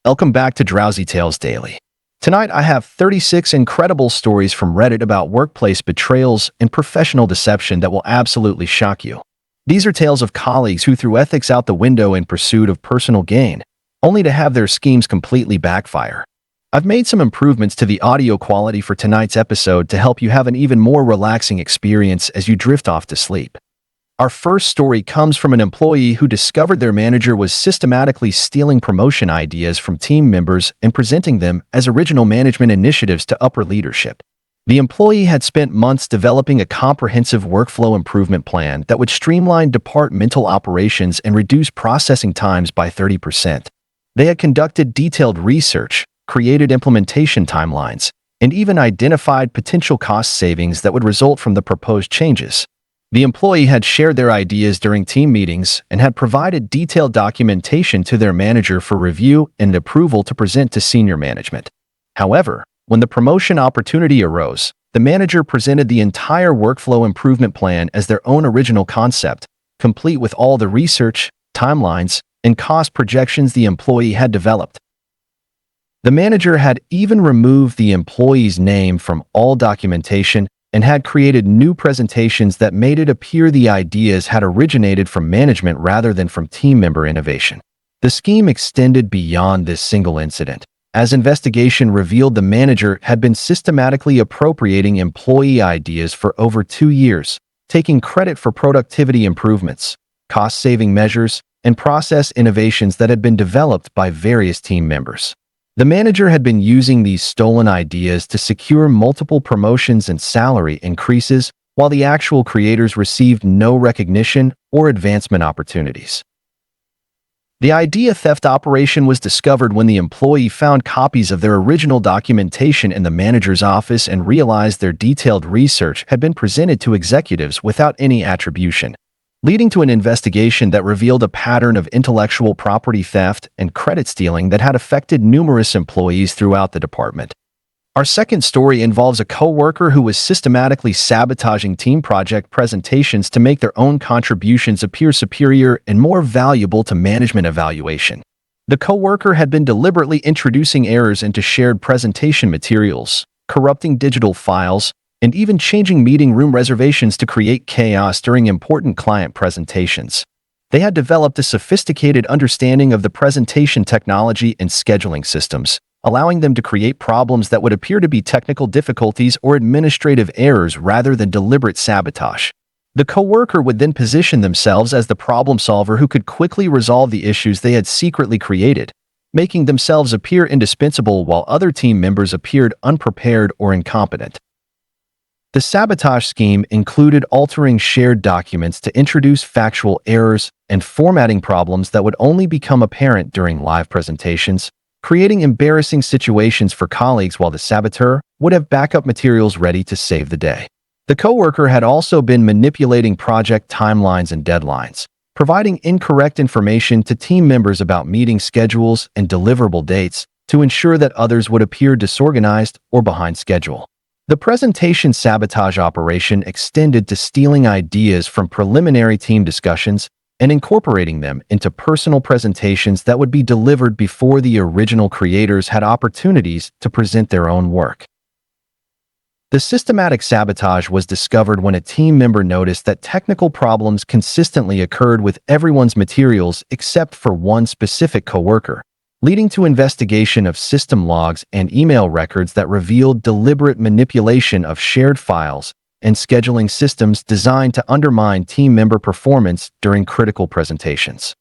Welcome back to Drowsy Tales Daily. Tonight I have 36 incredible stories from Reddit about workplace betrayals and professional deception that will absolutely shock you. These are tales of colleagues who threw ethics out the window in pursuit of personal gain, only to have their schemes completely backfire. I've made some improvements to the audio quality for tonight's episode to help you have an even more relaxing experience as you drift off to sleep. Our first story comes from an employee who discovered their manager was systematically stealing promotion ideas from team members and presenting them as original management initiatives to upper leadership. The employee had spent months developing a comprehensive workflow improvement plan that would streamline departmental operations and reduce processing times by 30%. They had conducted detailed research, created implementation timelines, and even identified potential cost savings that would result from the proposed changes. The employee had shared their ideas during team meetings and had provided detailed documentation to their manager for review and approval to present to senior management. However, when the promotion opportunity arose, the manager presented the entire workflow improvement plan as their own original concept, complete with all the research, timelines, and cost projections the employee had developed. The manager had even removed the employee's name from all documentation and had created new presentations that made it appear the ideas had originated from management rather than from team member innovation. The scheme extended beyond this single incident, as investigation revealed the manager had been systematically appropriating employee ideas for over 2 years, taking credit for productivity improvements, cost-saving measures, and process innovations that had been developed by various team members. The manager had been using these stolen ideas to secure multiple promotions and salary increases, while the actual creators received no recognition or advancement opportunities. The idea theft operation was discovered when the employee found copies of their original documentation in the manager's office and realized their detailed research had been presented to executives without any attribution, leading to an investigation that revealed a pattern of intellectual property theft and credit stealing that had affected numerous employees throughout the department. Our second story involves a coworker who was systematically sabotaging team project presentations to make their own contributions appear superior and more valuable to management evaluation. The coworker had been deliberately introducing errors into shared presentation materials, corrupting digital files, and even changing meeting room reservations to create chaos during important client presentations. They had developed a sophisticated understanding of the presentation technology and scheduling systems, allowing them to create problems that would appear to be technical difficulties or administrative errors rather than deliberate sabotage. The coworker would then position themselves as the problem solver who could quickly resolve the issues they had secretly created, making themselves appear indispensable while other team members appeared unprepared or incompetent. The sabotage scheme included altering shared documents to introduce factual errors and formatting problems that would only become apparent during live presentations, creating embarrassing situations for colleagues while the saboteur would have backup materials ready to save the day. The coworker had also been manipulating project timelines and deadlines, providing incorrect information to team members about meeting schedules and deliverable dates to ensure that others would appear disorganized or behind schedule. The presentation sabotage operation extended to stealing ideas from preliminary team discussions and incorporating them into personal presentations that would be delivered before the original creators had opportunities to present their own work. The systematic sabotage was discovered when a team member noticed that technical problems consistently occurred with everyone's materials except for one specific coworker, leading to investigation of system logs and email records that revealed deliberate manipulation of shared files and scheduling systems designed to undermine team member performance during critical presentations.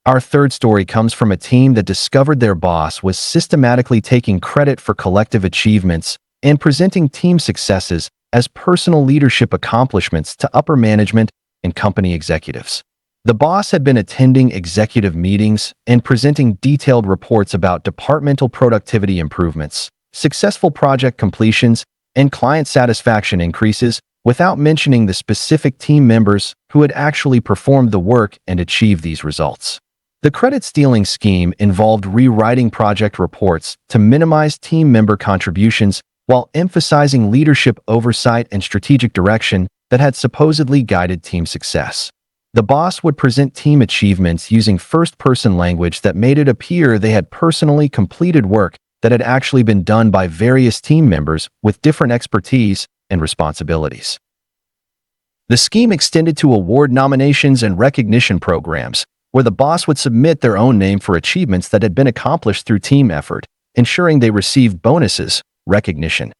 Our third story comes from a team that discovered their boss was systematically taking credit for collective achievements and presenting team successes as personal leadership accomplishments to upper management and company executives. The boss had been attending executive meetings and presenting detailed reports about departmental productivity improvements, successful project completions, and client satisfaction increases without mentioning the specific team members who had actually performed the work and achieved these results. The credit-stealing scheme involved rewriting project reports to minimize team member contributions while emphasizing leadership oversight and strategic direction that had supposedly guided team success. The boss would present team achievements using first-person language that made it appear they had personally completed work that had actually been done by various team members with different expertise and responsibilities. The scheme extended to award nominations and recognition programs, where the boss would submit their own name for achievements that had been accomplished through team effort, ensuring they received bonuses, recognition,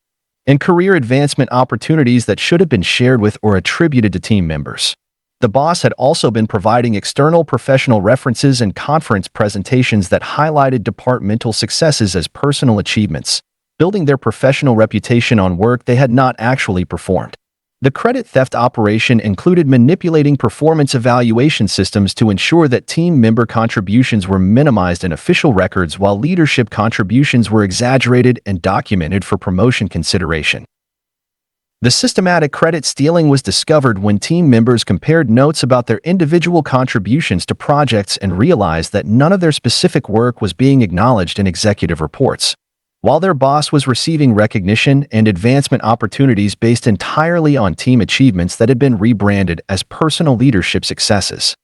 and career advancement opportunities that should have been shared with or attributed to team members. The boss had also been providing external professional references and conference presentations that highlighted departmental successes as personal achievements, building their professional reputation on work they had not actually performed. The credit theft operation included manipulating performance evaluation systems to ensure that team member contributions were minimized in official records while leadership contributions were exaggerated and documented for promotion consideration. The systematic credit stealing was discovered when team members compared notes about their individual contributions to projects and realized that none of their specific work was being acknowledged in executive reports, while their boss was receiving recognition and advancement opportunities based entirely on team achievements that had been rebranded as personal leadership successes.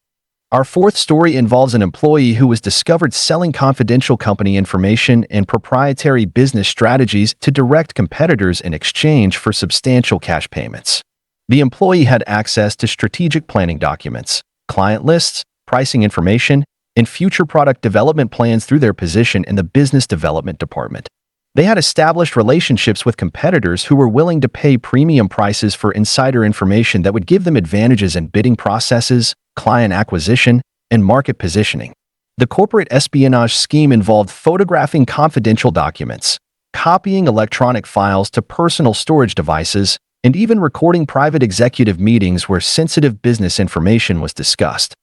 Our fourth story involves an employee who was discovered selling confidential company information and proprietary business strategies to direct competitors in exchange for substantial cash payments. The employee had access to strategic planning documents, client lists, pricing information, and future product development plans through their position in the business development department. They had established relationships with competitors who were willing to pay premium prices for insider information that would give them advantages in bidding processes, client acquisition, and market positioning. The corporate espionage scheme involved photographing confidential documents, copying electronic files to personal storage devices, and even recording private executive meetings where sensitive business information was discussed.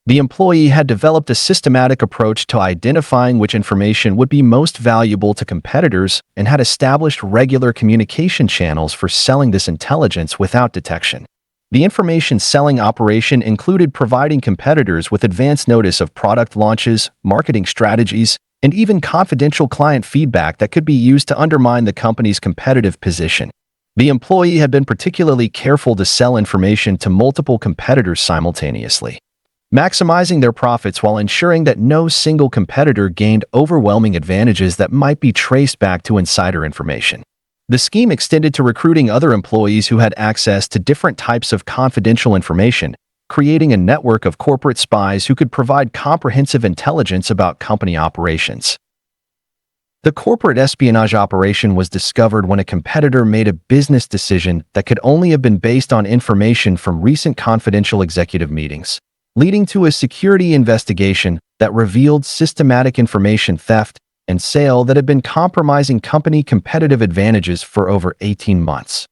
The employee had developed a systematic approach to identifying which information would be most valuable to competitors and had established regular communication channels for selling this intelligence without detection. The information selling operation included providing competitors with advance notice of product launches, marketing strategies, and even confidential client feedback that could be used to undermine the company's competitive position. The employee had been particularly careful to sell information to multiple competitors simultaneously, maximizing their profits while ensuring that no single competitor gained overwhelming advantages that might be traced back to insider information. The scheme extended to recruiting other employees who had access to different types of confidential information, creating a network of corporate spies who could provide comprehensive intelligence about company operations. The corporate espionage operation was discovered when a competitor made a business decision that could only have been based on information from recent confidential executive meetings, leading to a security investigation that revealed systematic information theft and sale that had been compromising company competitive advantages for over 18 months.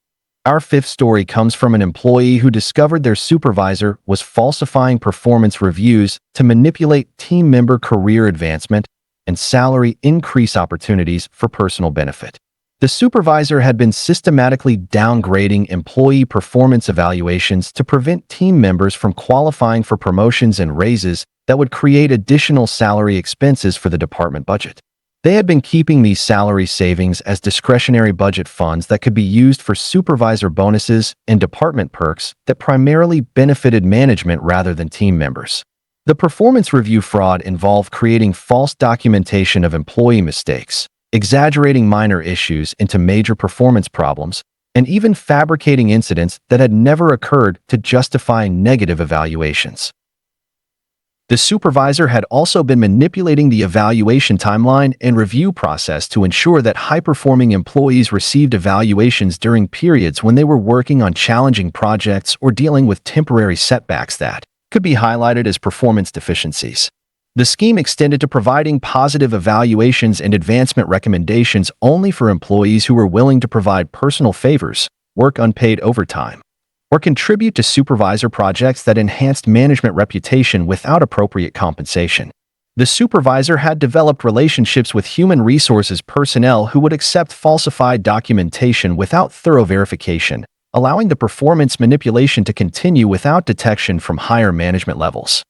Our fifth story comes from an employee who discovered their supervisor was falsifying performance reviews to manipulate team member career advancement and salary increase opportunities for personal benefit. The supervisor had been systematically downgrading employee performance evaluations to prevent team members from qualifying for promotions and raises that would create additional salary expenses for the department budget. They had been keeping these salary savings as discretionary budget funds that could be used for supervisor bonuses and department perks that primarily benefited management rather than team members. The performance review fraud involved creating false documentation of employee mistakes, exaggerating minor issues into major performance problems, and even fabricating incidents that had never occurred to justify negative evaluations. The supervisor had also been manipulating the evaluation timeline and review process to ensure that high-performing employees received evaluations during periods when they were working on challenging projects or dealing with temporary setbacks that could be highlighted as performance deficiencies. The scheme extended to providing positive evaluations and advancement recommendations only for employees who were willing to provide personal favors, work unpaid overtime, or contribute to supervisor projects that enhanced management reputation without appropriate compensation. The supervisor had developed relationships with human resources personnel who would accept falsified documentation without thorough verification, allowing the performance manipulation to continue without detection from higher management levels.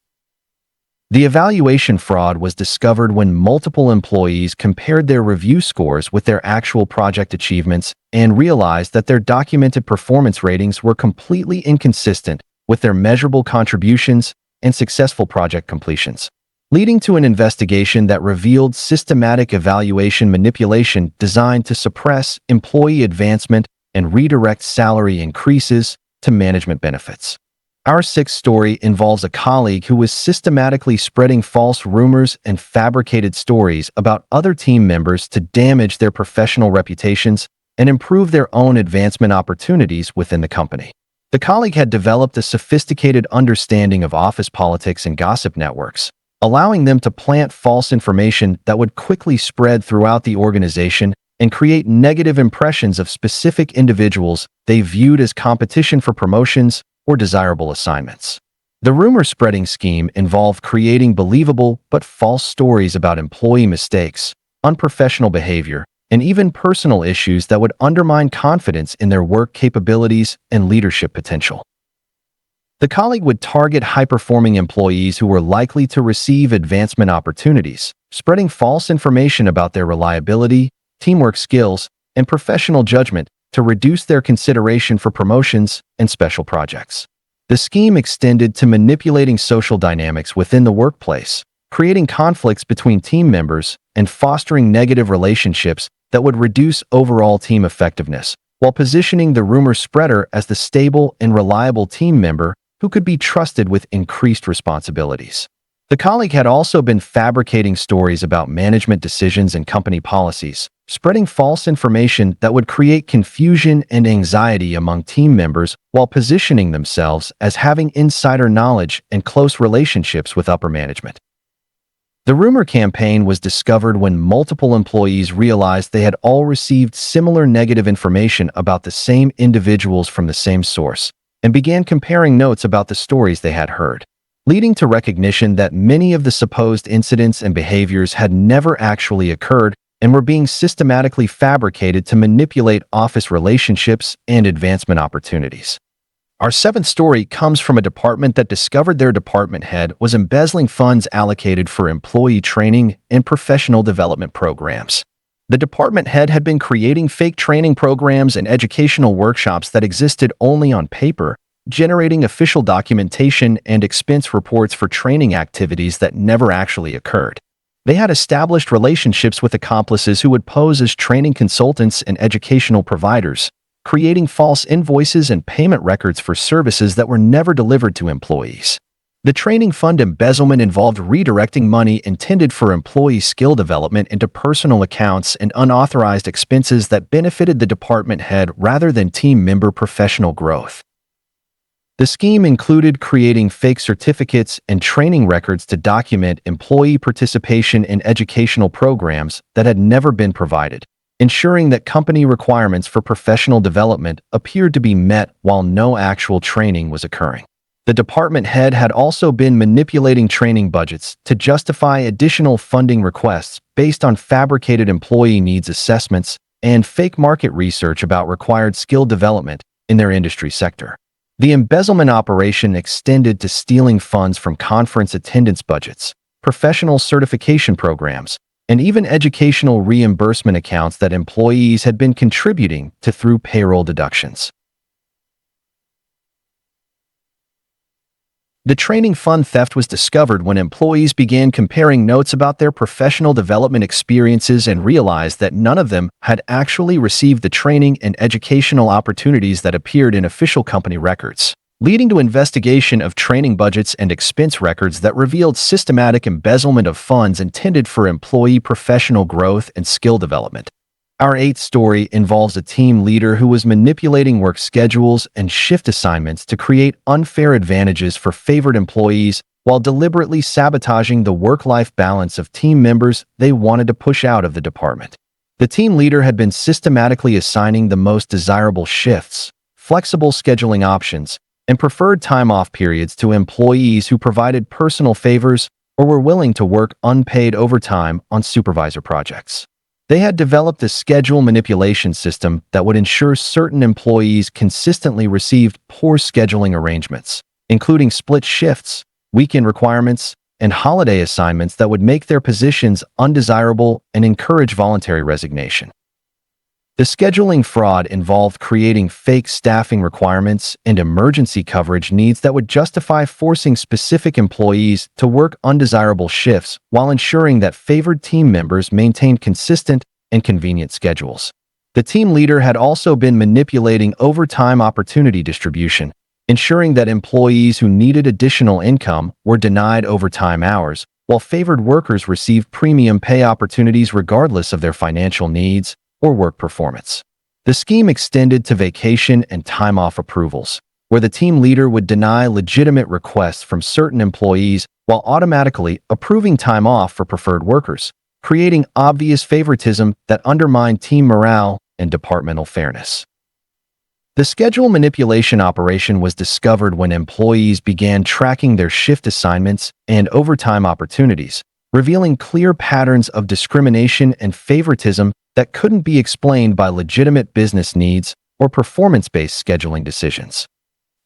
The evaluation fraud was discovered when multiple employees compared their review scores with their actual project achievements and realized that their documented performance ratings were completely inconsistent with their measurable contributions and successful project completions, leading to an investigation that revealed systematic evaluation manipulation designed to suppress employee advancement and redirect salary increases to management benefits. Our sixth story involves a colleague who was systematically spreading false rumors and fabricated stories about other team members to damage their professional reputations and improve their own advancement opportunities within the company. The colleague had developed a sophisticated understanding of office politics and gossip networks, allowing them to plant false information that would quickly spread throughout the organization and create negative impressions of specific individuals they viewed as competition for promotions or desirable assignments. The rumor-spreading scheme involved creating believable but false stories about employee mistakes, unprofessional behavior, and even personal issues that would undermine confidence in their work capabilities and leadership potential. The colleague would target high-performing employees who were likely to receive advancement opportunities, spreading false information about their reliability, teamwork skills, and professional judgment to reduce their consideration for promotions and special projects. The scheme extended to manipulating social dynamics within the workplace, creating conflicts between team members and fostering negative relationships that would reduce overall team effectiveness, while positioning the rumor spreader as the stable and reliable team member who could be trusted with increased responsibilities. The colleague had also been fabricating stories about management decisions and company policies, spreading false information that would create confusion and anxiety among team members while positioning themselves as having insider knowledge and close relationships with upper management. The rumor campaign was discovered when multiple employees realized they had all received similar negative information about the same individuals from the same source and began comparing notes about the stories they had heard, leading to recognition that many of the supposed incidents and behaviors had never actually occurred and were being systematically fabricated to manipulate office relationships and advancement opportunities. Our seventh story comes from a department that discovered their department head was embezzling funds allocated for employee training and professional development programs. The department head had been creating fake training programs and educational workshops that existed only on paper, generating official documentation and expense reports for training activities that never actually occurred. They had established relationships with accomplices who would pose as training consultants and educational providers, creating false invoices and payment records for services that were never delivered to employees. The training fund embezzlement involved redirecting money intended for employee skill development into personal accounts and unauthorized expenses that benefited the department head rather than team member professional growth. The scheme included creating fake certificates and training records to document employee participation in educational programs that had never been provided, ensuring that company requirements for professional development appeared to be met while no actual training was occurring. The department head had also been manipulating training budgets to justify additional funding requests based on fabricated employee needs assessments and fake market research about required skill development in their industry sector. The embezzlement operation extended to stealing funds from conference attendance budgets, professional certification programs, and even educational reimbursement accounts that employees had been contributing to through payroll deductions. The training fund theft was discovered when employees began comparing notes about their professional development experiences and realized that none of them had actually received the training and educational opportunities that appeared in official company records, leading to investigation of training budgets and expense records that revealed systematic embezzlement of funds intended for employee professional growth and skill development. Our eighth story involves a team leader who was manipulating work schedules and shift assignments to create unfair advantages for favored employees while deliberately sabotaging the work-life balance of team members they wanted to push out of the department. The team leader had been systematically assigning the most desirable shifts, flexible scheduling options, and preferred time-off periods to employees who provided personal favors or were willing to work unpaid overtime on supervisor projects. They had developed a schedule manipulation system that would ensure certain employees consistently received poor scheduling arrangements, including split shifts, weekend requirements, and holiday assignments that would make their positions undesirable and encourage voluntary resignation. The scheduling fraud involved creating fake staffing requirements and emergency coverage needs that would justify forcing specific employees to work undesirable shifts while ensuring that favored team members maintained consistent and convenient schedules. The team leader had also been manipulating overtime opportunity distribution, ensuring that employees who needed additional income were denied overtime hours, while favored workers received premium pay opportunities regardless of their financial needs or work performance. The scheme extended to vacation and time-off approvals, where the team leader would deny legitimate requests from certain employees while automatically approving time off for preferred workers, creating obvious favoritism that undermined team morale and departmental fairness. The schedule manipulation operation was discovered when employees began tracking their shift assignments and overtime opportunities, revealing clear patterns of discrimination and favoritism that couldn't be explained by legitimate business needs or performance-based scheduling decisions.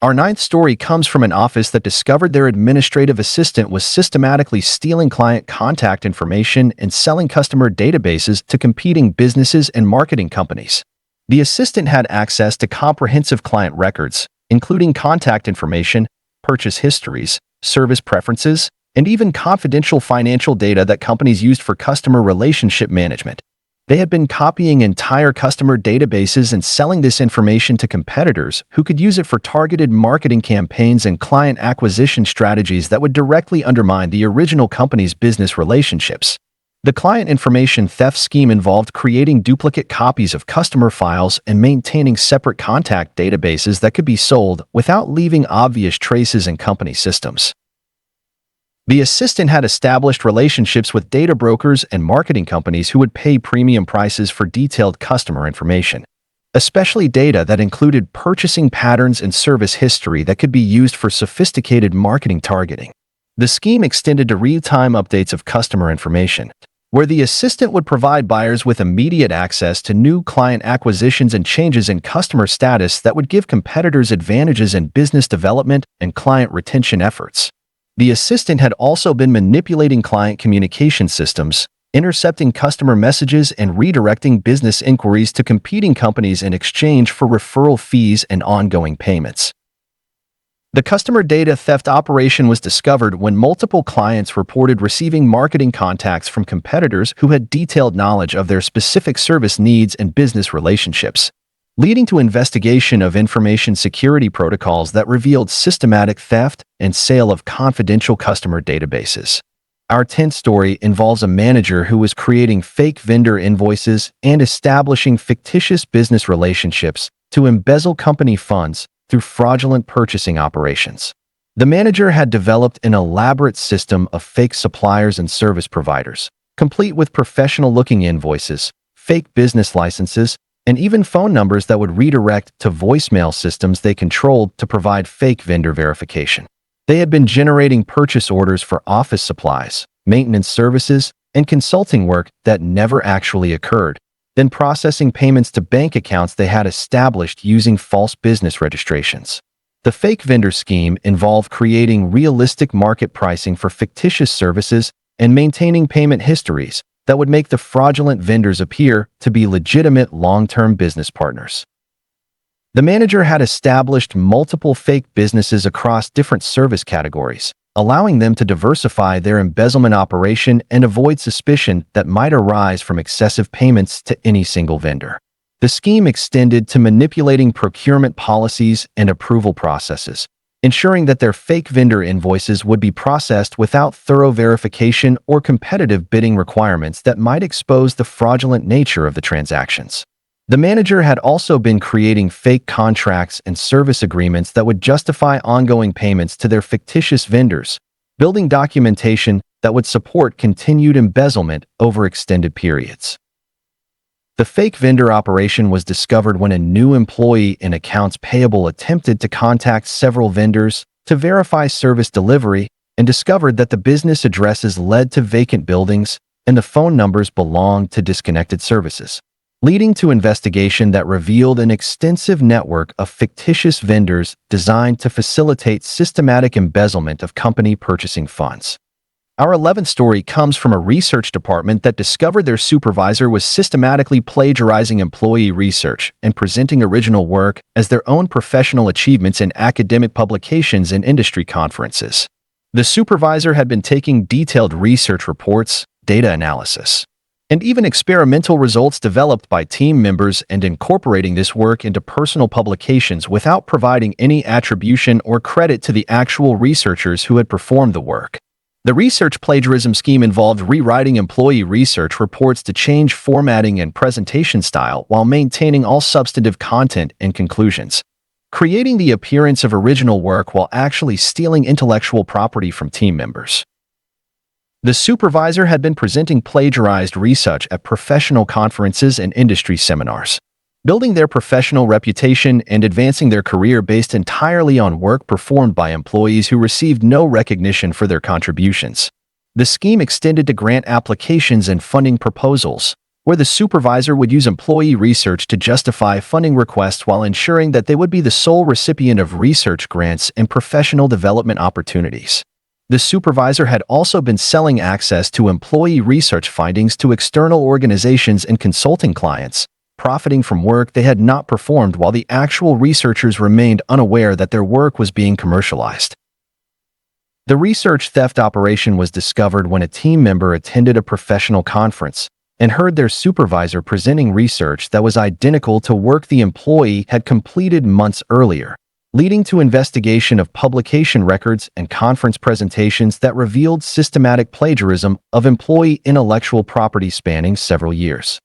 Our ninth story comes from an office that discovered their administrative assistant was systematically stealing client contact information and selling customer databases to competing businesses and marketing companies. The assistant had access to comprehensive client records, including contact information, purchase histories, service preferences, and even confidential financial data that companies used for customer relationship management. They had been copying entire customer databases and selling this information to competitors who could use it for targeted marketing campaigns and client acquisition strategies that would directly undermine the original company's business relationships. The client information theft scheme involved creating duplicate copies of customer files and maintaining separate contact databases that could be sold without leaving obvious traces in company systems. The assistant had established relationships with data brokers and marketing companies who would pay premium prices for detailed customer information, especially data that included purchasing patterns and service history that could be used for sophisticated marketing targeting. The scheme extended to real-time updates of customer information, where the assistant would provide buyers with immediate access to new client acquisitions and changes in customer status that would give competitors advantages in business development and client retention efforts. The assistant had also been manipulating client communication systems, intercepting customer messages and redirecting business inquiries to competing companies in exchange for referral fees and ongoing payments. The customer data theft operation was discovered when multiple clients reported receiving marketing contacts from competitors who had detailed knowledge of their specific service needs and business relationships, leading to investigation of information security protocols that revealed systematic theft and sale of confidential customer databases. Our 10th story involves a manager who was creating fake vendor invoices and establishing fictitious business relationships to embezzle company funds through fraudulent purchasing operations. The manager had developed an elaborate system of fake suppliers and service providers, complete with professional-looking invoices, fake business licenses, and even phone numbers that would redirect to voicemail systems they controlled to provide fake vendor verification. They had been generating purchase orders for office supplies, maintenance services, and consulting work that never actually occurred, then processing payments to bank accounts they had established using false business registrations. The fake vendor scheme involved creating realistic market pricing for fictitious services and maintaining payment histories that would make the fraudulent vendors appear to be legitimate long-term business partners. The manager had established multiple fake businesses across different service categories, allowing them to diversify their embezzlement operation and avoid suspicion that might arise from excessive payments to any single vendor. The scheme extended to manipulating procurement policies and approval processes, ensuring that their fake vendor invoices would be processed without thorough verification or competitive bidding requirements that might expose the fraudulent nature of the transactions. The manager had also been creating fake contracts and service agreements that would justify ongoing payments to their fictitious vendors, building documentation that would support continued embezzlement over extended periods. The fake vendor operation was discovered when a new employee in accounts payable attempted to contact several vendors to verify service delivery and discovered that the business addresses led to vacant buildings and the phone numbers belonged to disconnected services, leading to investigation that revealed an extensive network of fictitious vendors designed to facilitate systematic embezzlement of company purchasing funds. Our 11th story comes from a research department that discovered their supervisor was systematically plagiarizing employee research and presenting original work as their own professional achievements in academic publications and industry conferences. The supervisor had been taking detailed research reports, data analysis, and even experimental results developed by team members and incorporating this work into personal publications without providing any attribution or credit to the actual researchers who had performed the work. The research plagiarism scheme involved rewriting employee research reports to change formatting and presentation style while maintaining all substantive content and conclusions, creating the appearance of original work while actually stealing intellectual property from team members. The supervisor had been presenting plagiarized research at professional conferences and industry seminars, building their professional reputation and advancing their career based entirely on work performed by employees who received no recognition for their contributions. The scheme extended to grant applications and funding proposals, where the supervisor would use employee research to justify funding requests while ensuring that they would be the sole recipient of research grants and professional development opportunities. The supervisor had also been selling access to employee research findings to external organizations and consulting clients, profiting from work they had not performed while the actual researchers remained unaware that their work was being commercialized. The research theft operation was discovered when a team member attended a professional conference and heard their supervisor presenting research that was identical to work the employee had completed months earlier, leading to investigation of publication records and conference presentations that revealed systematic plagiarism of employee intellectual property spanning several years.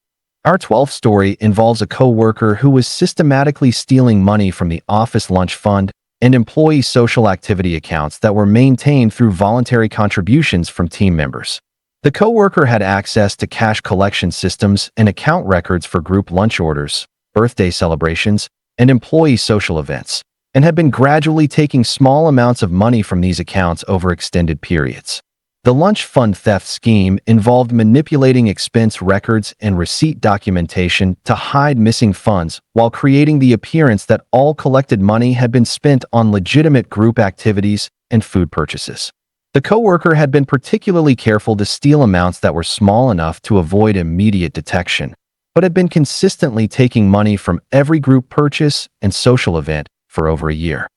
Our 12th story involves a coworker who was systematically stealing money from the office lunch fund and employee social activity accounts that were maintained through voluntary contributions from team members. The coworker had access to cash collection systems and account records for group lunch orders, birthday celebrations, and employee social events, and had been gradually taking small amounts of money from these accounts over extended periods. The lunch fund theft scheme involved manipulating expense records and receipt documentation to hide missing funds while creating the appearance that all collected money had been spent on legitimate group activities and food purchases. The coworker had been particularly careful to steal amounts that were small enough to avoid immediate detection, but had been consistently taking money from every group purchase and social event for over a year.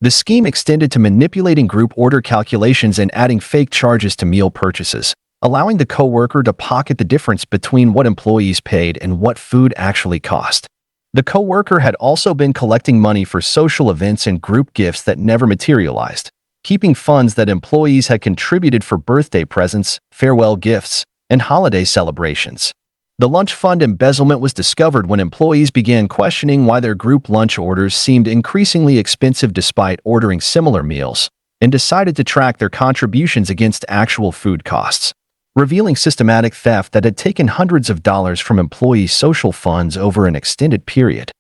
The scheme extended to manipulating group order calculations and adding fake charges to meal purchases, allowing the coworker to pocket the difference between what employees paid and what food actually cost. The coworker had also been collecting money for social events and group gifts that never materialized, keeping funds that employees had contributed for birthday presents, farewell gifts, and holiday celebrations. The lunch fund embezzlement was discovered when employees began questioning why their group lunch orders seemed increasingly expensive despite ordering similar meals, and decided to track their contributions against actual food costs, revealing systematic theft that had taken hundreds of dollars from employees' social funds over an extended period.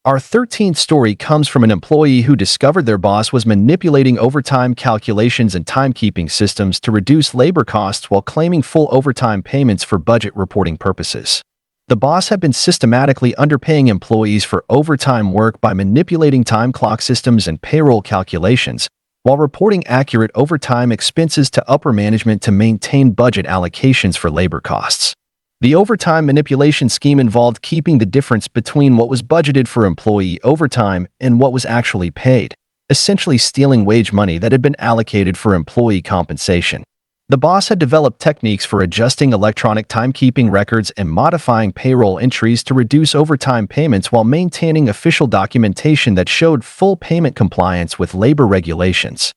Our 13th story comes from an employee who discovered their boss was manipulating overtime calculations and timekeeping systems to reduce labor costs while claiming full overtime payments for budget reporting purposes. The boss had been systematically underpaying employees for overtime work by manipulating time clock systems and payroll calculations, while reporting accurate overtime expenses to upper management to maintain budget allocations for labor costs. The overtime manipulation scheme involved keeping the difference between what was budgeted for employee overtime and what was actually paid, essentially stealing wage money that had been allocated for employee compensation. The boss had developed techniques for adjusting electronic timekeeping records and modifying payroll entries to reduce overtime payments while maintaining official documentation that showed full payment compliance with labor regulations.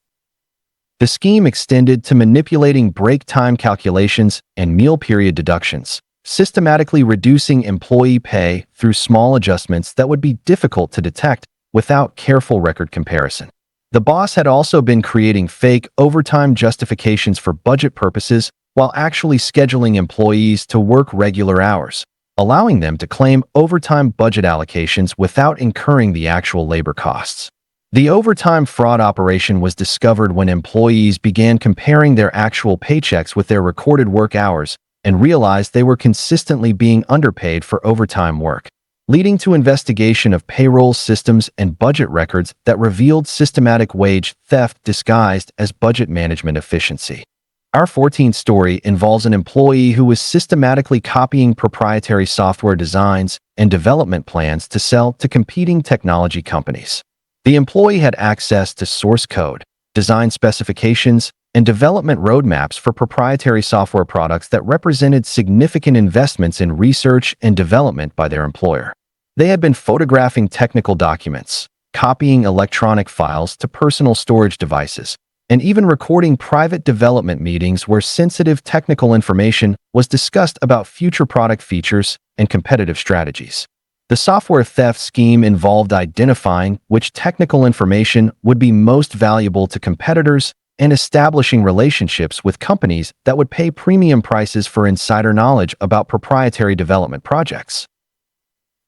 The scheme extended to manipulating break time calculations and meal period deductions, systematically reducing employee pay through small adjustments that would be difficult to detect without careful record comparison. The boss had also been creating fake overtime justifications for budget purposes while actually scheduling employees to work regular hours, allowing them to claim overtime budget allocations without incurring the actual labor costs. The overtime fraud operation was discovered when employees began comparing their actual paychecks with their recorded work hours and realized they were consistently being underpaid for overtime work. leading to investigation of payroll systems and budget records that revealed systematic wage theft disguised as budget management efficiency. Our 14th story involves an employee who was systematically copying proprietary software designs and development plans to sell to competing technology companies. The employee had access to source code, design specifications, and development roadmaps for proprietary software products that represented significant investments in research and development by their employer. They had been photographing technical documents, copying electronic files to personal storage devices, and even recording private development meetings where sensitive technical information was discussed about future product features and competitive strategies. The software theft scheme involved identifying which technical information would be most valuable to competitors and establishing relationships with companies that would pay premium prices for insider knowledge about proprietary development projects.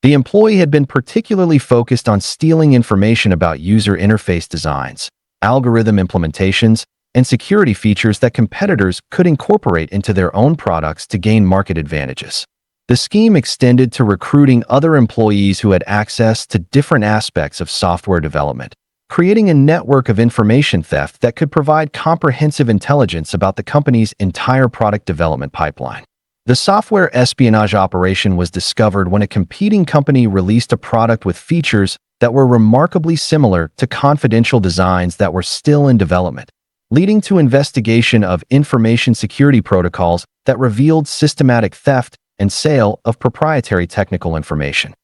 The employee had been particularly focused on stealing information about user interface designs, algorithm implementations, and security features that competitors could incorporate into their own products to gain market advantages. The scheme extended to recruiting other employees who had access to different aspects of software development, creating a network of information theft that could provide comprehensive intelligence about the company's entire product development pipeline. The software espionage operation was discovered when a competing company released a product with features that were remarkably similar to confidential designs that were still in development, leading to investigation of information security protocols that revealed systematic theft and sale of proprietary technical information.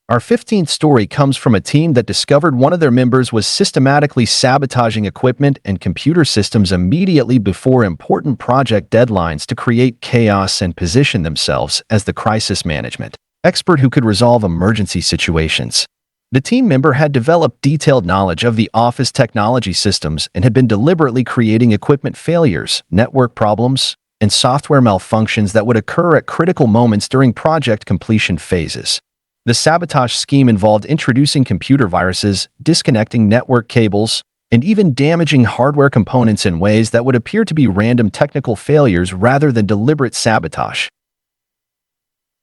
Our 15th story comes from a team that discovered one of their members was systematically sabotaging equipment and computer systems immediately before important project deadlines to create chaos and position themselves as the crisis management expert who could resolve emergency situations. The team member had developed detailed knowledge of the office technology systems and had been deliberately creating equipment failures, network problems, and software malfunctions that would occur at critical moments during project completion phases. The sabotage scheme involved introducing computer viruses, disconnecting network cables, and even damaging hardware components in ways that would appear to be random technical failures rather than deliberate sabotage.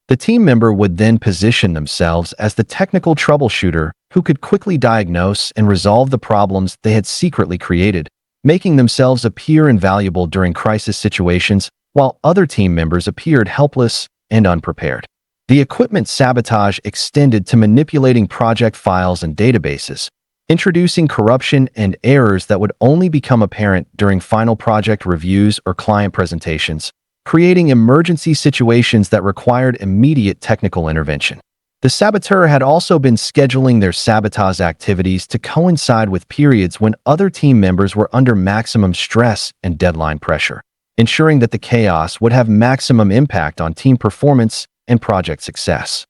The team member would then position themselves as the technical troubleshooter who could quickly diagnose and resolve the problems they had secretly created, making themselves appear invaluable during crisis situations while other team members appeared helpless and unprepared. The equipment sabotage extended to manipulating project files and databases, introducing corruption and errors that would only become apparent during final project reviews or client presentations, creating emergency situations that required immediate technical intervention. The saboteur had also been scheduling their sabotage activities to coincide with periods when other team members were under maximum stress and deadline pressure, ensuring that the chaos would have maximum impact on team performance and project success.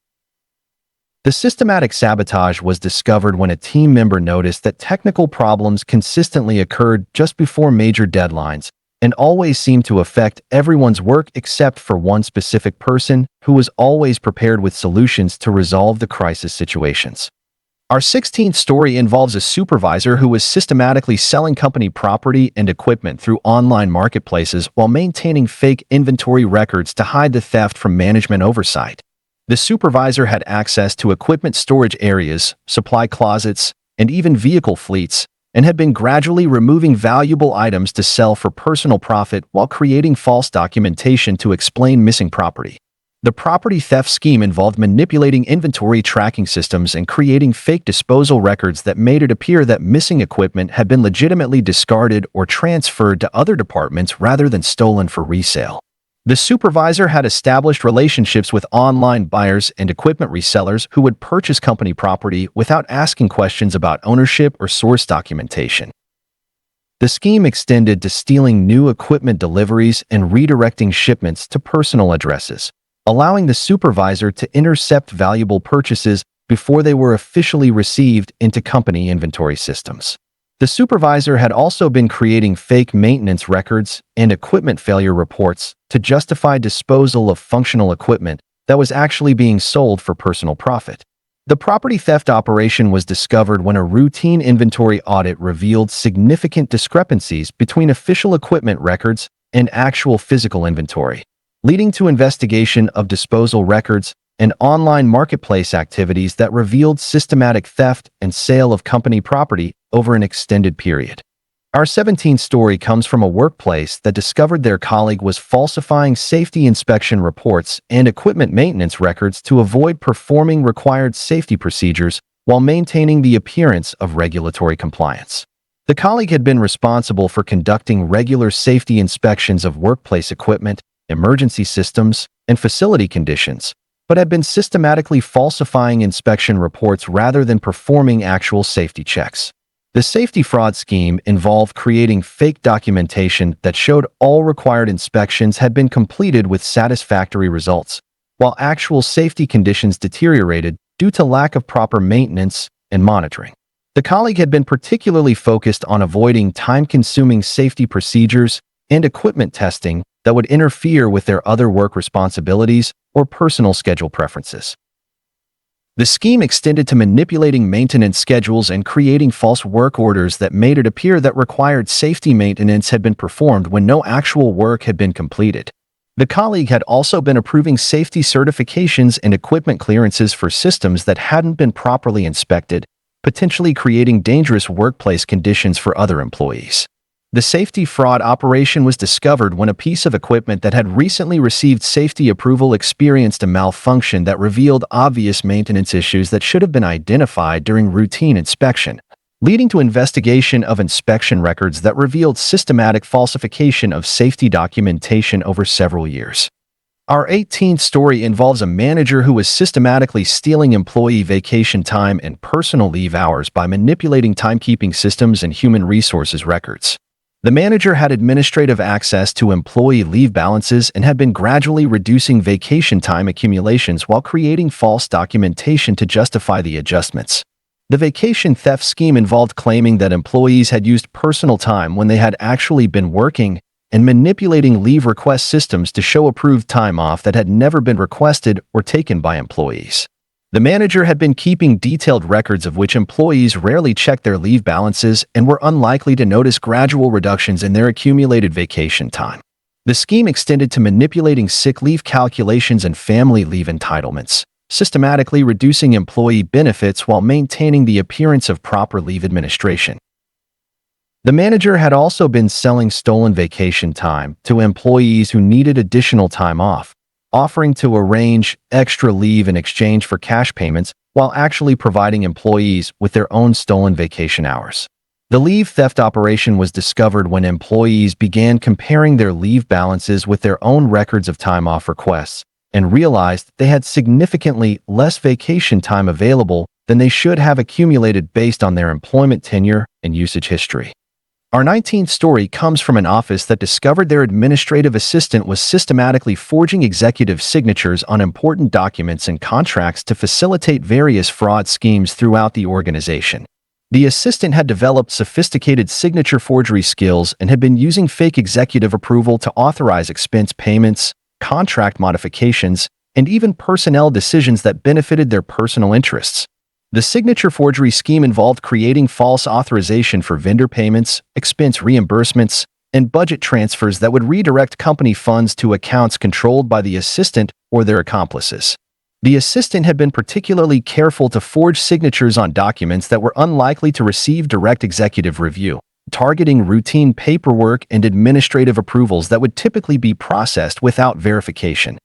The systematic sabotage was discovered when a team member noticed that technical problems consistently occurred just before major deadlines and always seemed to affect everyone's work except for one specific person who was always prepared with solutions to resolve the crisis situations. Our 16th story involves a supervisor who was systematically selling company property and equipment through online marketplaces while maintaining fake inventory records to hide the theft from management oversight. The supervisor had access to equipment storage areas, supply closets, and even vehicle fleets, and had been gradually removing valuable items to sell for personal profit while creating false documentation to explain missing property. The property theft scheme involved manipulating inventory tracking systems and creating fake disposal records that made it appear that missing equipment had been legitimately discarded or transferred to other departments rather than stolen for resale. The supervisor had established relationships with online buyers and equipment resellers who would purchase company property without asking questions about ownership or source documentation. The scheme extended to stealing new equipment deliveries and redirecting shipments to personal addresses, allowing the supervisor to intercept valuable purchases before they were officially received into company inventory systems. The supervisor had also been creating fake maintenance records and equipment failure reports to justify disposal of functional equipment that was actually being sold for personal profit. The property theft operation was discovered when a routine inventory audit revealed significant discrepancies between official equipment records and actual physical inventory, leading to investigation of disposal records and online marketplace activities that revealed systematic theft and sale of company property over an extended period. Our 17th story comes from a workplace that discovered their colleague was falsifying safety inspection reports and equipment maintenance records to avoid performing required safety procedures while maintaining the appearance of regulatory compliance. The colleague had been responsible for conducting regular safety inspections of workplace equipment, emergency systems, and facility conditions, but had been systematically falsifying inspection reports rather than performing actual safety checks. The safety fraud scheme involved creating fake documentation that showed all required inspections had been completed with satisfactory results, while actual safety conditions deteriorated due to lack of proper maintenance and monitoring. The colleague had been particularly focused on avoiding time-consuming safety procedures and equipment testing that would interfere with their other work responsibilities or personal schedule preferences. The scheme extended to manipulating maintenance schedules and creating false work orders that made it appear that required safety maintenance had been performed when no actual work had been completed. The colleague had also been approving safety certifications and equipment clearances for systems that hadn't been properly inspected, potentially creating dangerous workplace conditions for other employees. The safety fraud operation was discovered when a piece of equipment that had recently received safety approval experienced a malfunction that revealed obvious maintenance issues that should have been identified during routine inspection, leading to investigation of inspection records that revealed systematic falsification of safety documentation over several years. Our 18th story involves a manager who was systematically stealing employee vacation time and personal leave hours by manipulating timekeeping systems and human resources records. The manager had administrative access to employee leave balances and had been gradually reducing vacation time accumulations while creating false documentation to justify the adjustments. The vacation theft scheme involved claiming that employees had used personal time when they had actually been working and manipulating leave request systems to show approved time off that had never been requested or taken by employees. The manager had been keeping detailed records of which employees rarely checked their leave balances and were unlikely to notice gradual reductions in their accumulated vacation time. The scheme extended to manipulating sick leave calculations and family leave entitlements, systematically reducing employee benefits while maintaining the appearance of proper leave administration. The manager had also been selling stolen vacation time to employees who needed additional time off, offering to arrange extra leave in exchange for cash payments while actually providing employees with their own stolen vacation hours. The leave theft operation was discovered when employees began comparing their leave balances with their own records of time off requests and realized they had significantly less vacation time available than they should have accumulated based on their employment tenure and usage history. Our 19th story comes from an office that discovered their administrative assistant was systematically forging executive signatures on important documents and contracts to facilitate various fraud schemes throughout the organization. The assistant had developed sophisticated signature forgery skills and had been using fake executive approval to authorize expense payments, contract modifications, and even personnel decisions that benefited their personal interests. The signature forgery scheme involved creating false authorization for vendor payments, expense reimbursements, and budget transfers that would redirect company funds to accounts controlled by the assistant or their accomplices. The assistant had been particularly careful to forge signatures on documents that were unlikely to receive direct executive review, targeting routine paperwork and administrative approvals that would typically be processed without verification.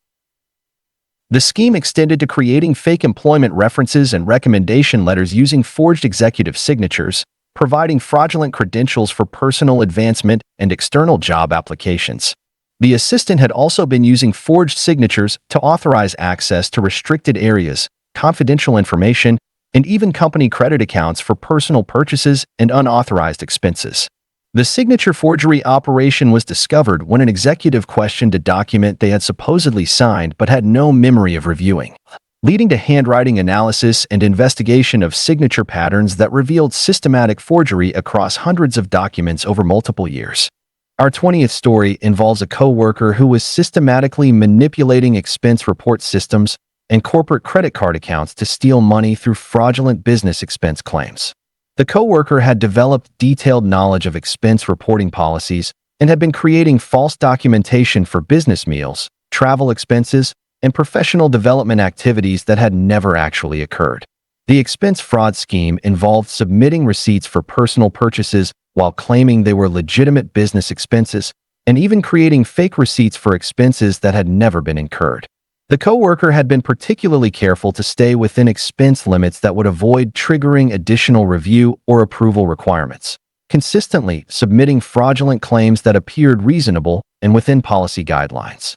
The scheme extended to creating fake employment references and recommendation letters using forged executive signatures, providing fraudulent credentials for personal advancement and external job applications. The assistant had also been using forged signatures to authorize access to restricted areas, confidential information, and even company credit accounts for personal purchases and unauthorized expenses. The signature forgery operation was discovered when an executive questioned a document they had supposedly signed but had no memory of reviewing, leading to handwriting analysis and investigation of signature patterns that revealed systematic forgery across hundreds of documents over multiple years. Our 20th story involves a coworker who was systematically manipulating expense report systems and corporate credit card accounts to steal money through fraudulent business expense claims. The coworker had developed detailed knowledge of expense reporting policies and had been creating false documentation for business meals, travel expenses, and professional development activities that had never actually occurred. The expense fraud scheme involved submitting receipts for personal purchases while claiming they were legitimate business expenses, and even creating fake receipts for expenses that had never been incurred. The coworker had been particularly careful to stay within expense limits that would avoid triggering additional review or approval requirements, consistently submitting fraudulent claims that appeared reasonable and within policy guidelines.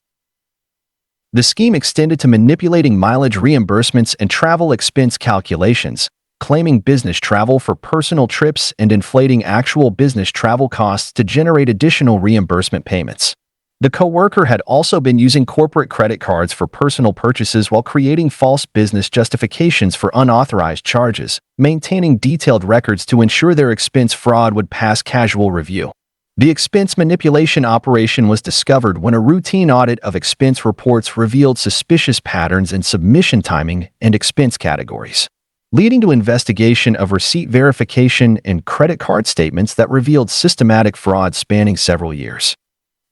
The scheme extended to manipulating mileage reimbursements and travel expense calculations, claiming business travel for personal trips and inflating actual business travel costs to generate additional reimbursement payments. The coworker had also been using corporate credit cards for personal purchases while creating false business justifications for unauthorized charges, maintaining detailed records to ensure their expense fraud would pass casual review. The expense manipulation operation was discovered when a routine audit of expense reports revealed suspicious patterns in submission timing and expense categories, leading to investigation of receipt verification and credit card statements that revealed systematic fraud spanning several years.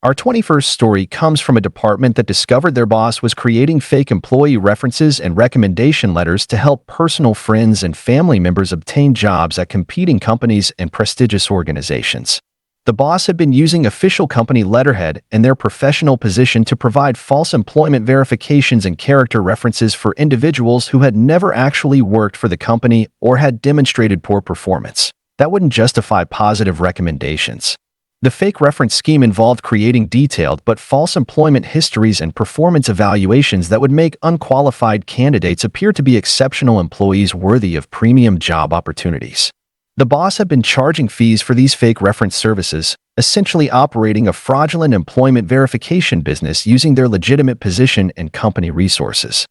Our 21st story comes from a department that discovered their boss was creating fake employee references and recommendation letters to help personal friends and family members obtain jobs at competing companies and prestigious organizations. The boss had been using official company letterhead and their professional position to provide false employment verifications and character references for individuals who had never actually worked for the company or had demonstrated poor performance. That wouldn't justify positive recommendations. The fake reference scheme involved creating detailed but false employment histories and performance evaluations that would make unqualified candidates appear to be exceptional employees worthy of premium job opportunities. The boss had been charging fees for these fake reference services, essentially operating a fraudulent employment verification business using their legitimate position and company resources.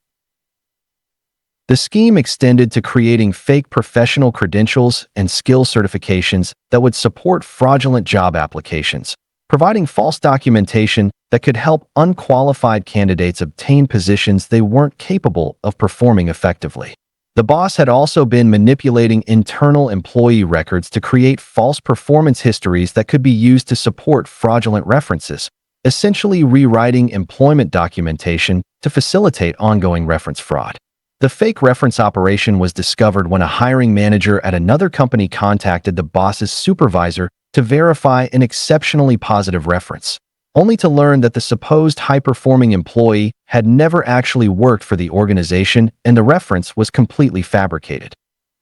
The scheme extended to creating fake professional credentials and skill certifications that would support fraudulent job applications, providing false documentation that could help unqualified candidates obtain positions they weren't capable of performing effectively. The boss had also been manipulating internal employee records to create false performance histories that could be used to support fraudulent references, essentially rewriting employment documentation to facilitate ongoing reference fraud. The fake reference operation was discovered when a hiring manager at another company contacted the boss's supervisor to verify an exceptionally positive reference, only to learn that the supposed high-performing employee had never actually worked for the organization and the reference was completely fabricated.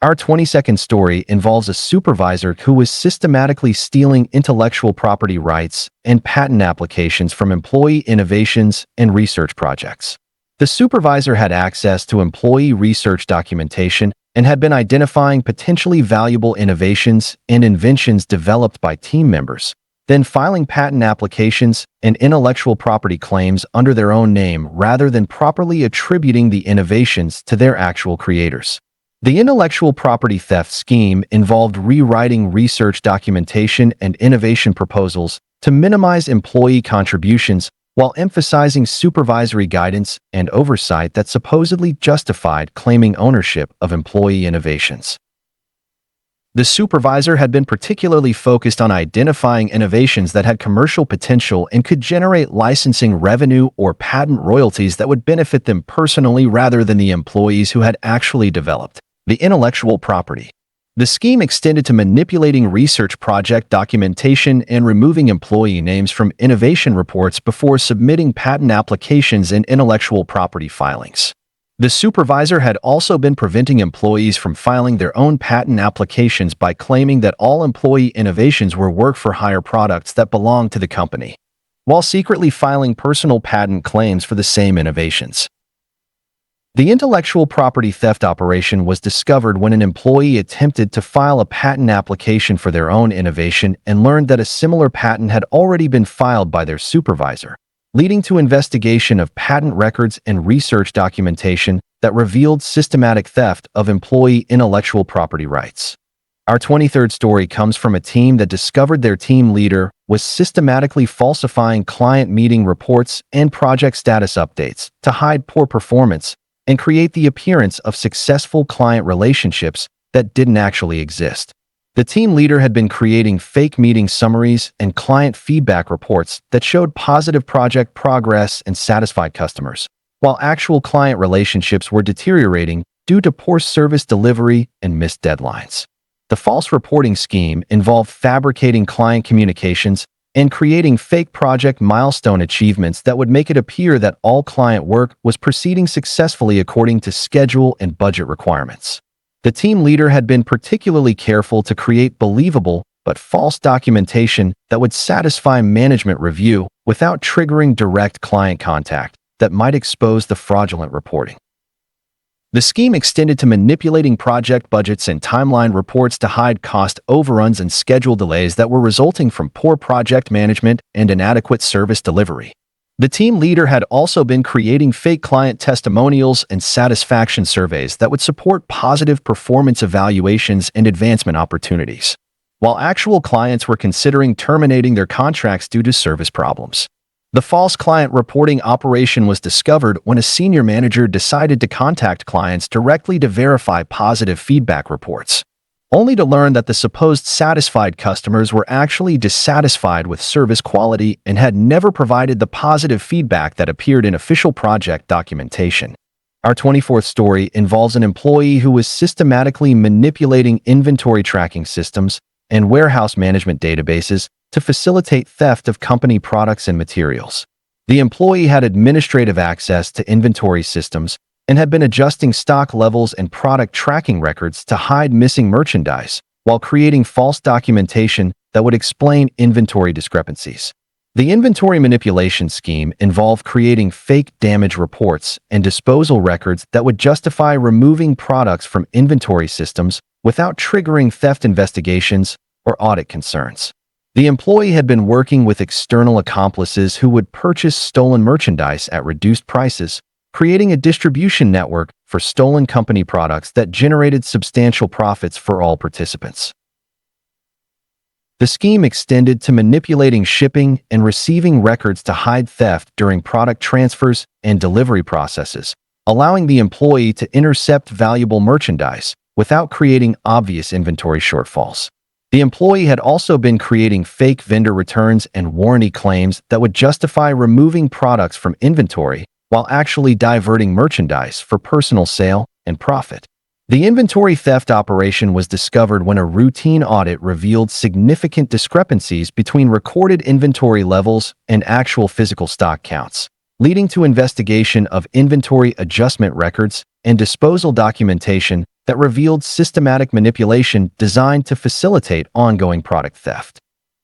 Our 22nd story involves a supervisor who was systematically stealing intellectual property rights and patent applications from employee innovations and research projects. The supervisor had access to employee research documentation and had been identifying potentially valuable innovations and inventions developed by team members, then filing patent applications and intellectual property claims under their own name rather than properly attributing the innovations to their actual creators. The intellectual property theft scheme involved rewriting research documentation and innovation proposals to minimize employee contributions while emphasizing supervisory guidance and oversight that supposedly justified claiming ownership of employee innovations. The supervisor had been particularly focused on identifying innovations that had commercial potential and could generate licensing revenue or patent royalties that would benefit them personally rather than the employees who had actually developed the intellectual property. The scheme extended to manipulating research project documentation and removing employee names from innovation reports before submitting patent applications and intellectual property filings. The supervisor had also been preventing employees from filing their own patent applications by claiming that all employee innovations were work-for-hire products that belonged to the company, while secretly filing personal patent claims for the same innovations. The intellectual property theft operation was discovered when an employee attempted to file a patent application for their own innovation and learned that a similar patent had already been filed by their supervisor, leading to investigation of patent records and research documentation that revealed systematic theft of employee intellectual property rights. Our 23rd story comes from a team that discovered their team leader was systematically falsifying client meeting reports and project status updates to hide poor performance and create the appearance of successful client relationships that didn't actually exist. The team leader had been creating fake meeting summaries and client feedback reports that showed positive project progress and satisfied customers, while actual client relationships were deteriorating due to poor service delivery and missed deadlines. The false reporting scheme involved fabricating client communications and creating fake project milestone achievements that would make it appear that all client work was proceeding successfully according to schedule and budget requirements. The team leader had been particularly careful to create believable but false documentation that would satisfy management review without triggering direct client contact that might expose the fraudulent reporting. The scheme extended to manipulating project budgets and timeline reports to hide cost overruns and schedule delays that were resulting from poor project management and inadequate service delivery. The team leader had also been creating fake client testimonials and satisfaction surveys that would support positive performance evaluations and advancement opportunities, while actual clients were considering terminating their contracts due to service problems. The false client reporting operation was discovered when a senior manager decided to contact clients directly to verify positive feedback reports, only to learn that the supposed satisfied customers were actually dissatisfied with service quality and had never provided the positive feedback that appeared in official project documentation. Our 24th story involves an employee who was systematically manipulating inventory tracking systems and warehouse management databases to facilitate theft of company products and materials. The employee had administrative access to inventory systems and had been adjusting stock levels and product tracking records to hide missing merchandise, while creating false documentation that would explain inventory discrepancies. The inventory manipulation scheme involved creating fake damage reports and disposal records that would justify removing products from inventory systems without triggering theft investigations or audit concerns. The employee had been working with external accomplices who would purchase stolen merchandise at reduced prices, creating a distribution network for stolen company products that generated substantial profits for all participants. The scheme extended to manipulating shipping and receiving records to hide theft during product transfers and delivery processes, allowing the employee to intercept valuable merchandise without creating obvious inventory shortfalls. The employee had also been creating fake vendor returns and warranty claims that would justify removing products from inventory while actually diverting merchandise for personal sale and profit. The inventory theft operation was discovered when a routine audit revealed significant discrepancies between recorded inventory levels and actual physical stock counts, leading to investigation of inventory adjustment records and disposal documentation that revealed systematic manipulation designed to facilitate ongoing product theft.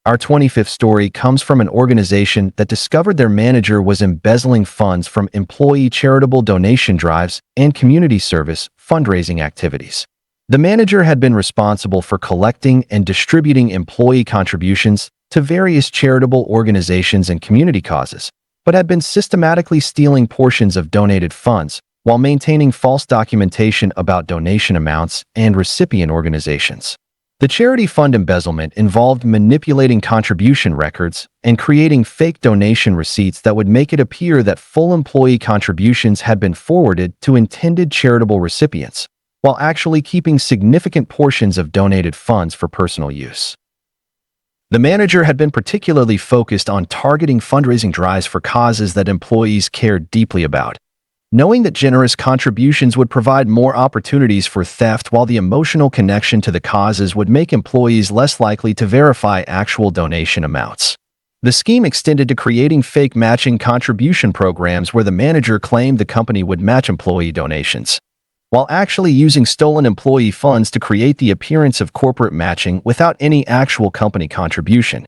Our 25th story comes from an organization that discovered their manager was embezzling funds from employee charitable donation drives and community service fundraising activities. The manager had been responsible for collecting and distributing employee contributions to various charitable organizations and community causes, but had been systematically stealing portions of donated funds while maintaining false documentation about donation amounts and recipient organizations. The charity fund embezzlement involved manipulating contribution records and creating fake donation receipts that would make it appear that full employee contributions had been forwarded to intended charitable recipients, while actually keeping significant portions of donated funds for personal use. The manager had been particularly focused on targeting fundraising drives for causes that employees cared deeply about, knowing that generous contributions would provide more opportunities for theft, while the emotional connection to the causes would make employees less likely to verify actual donation amounts. The scheme extended to creating fake matching contribution programs where the manager claimed the company would match employee donations, while actually using stolen employee funds to create the appearance of corporate matching without any actual company contribution.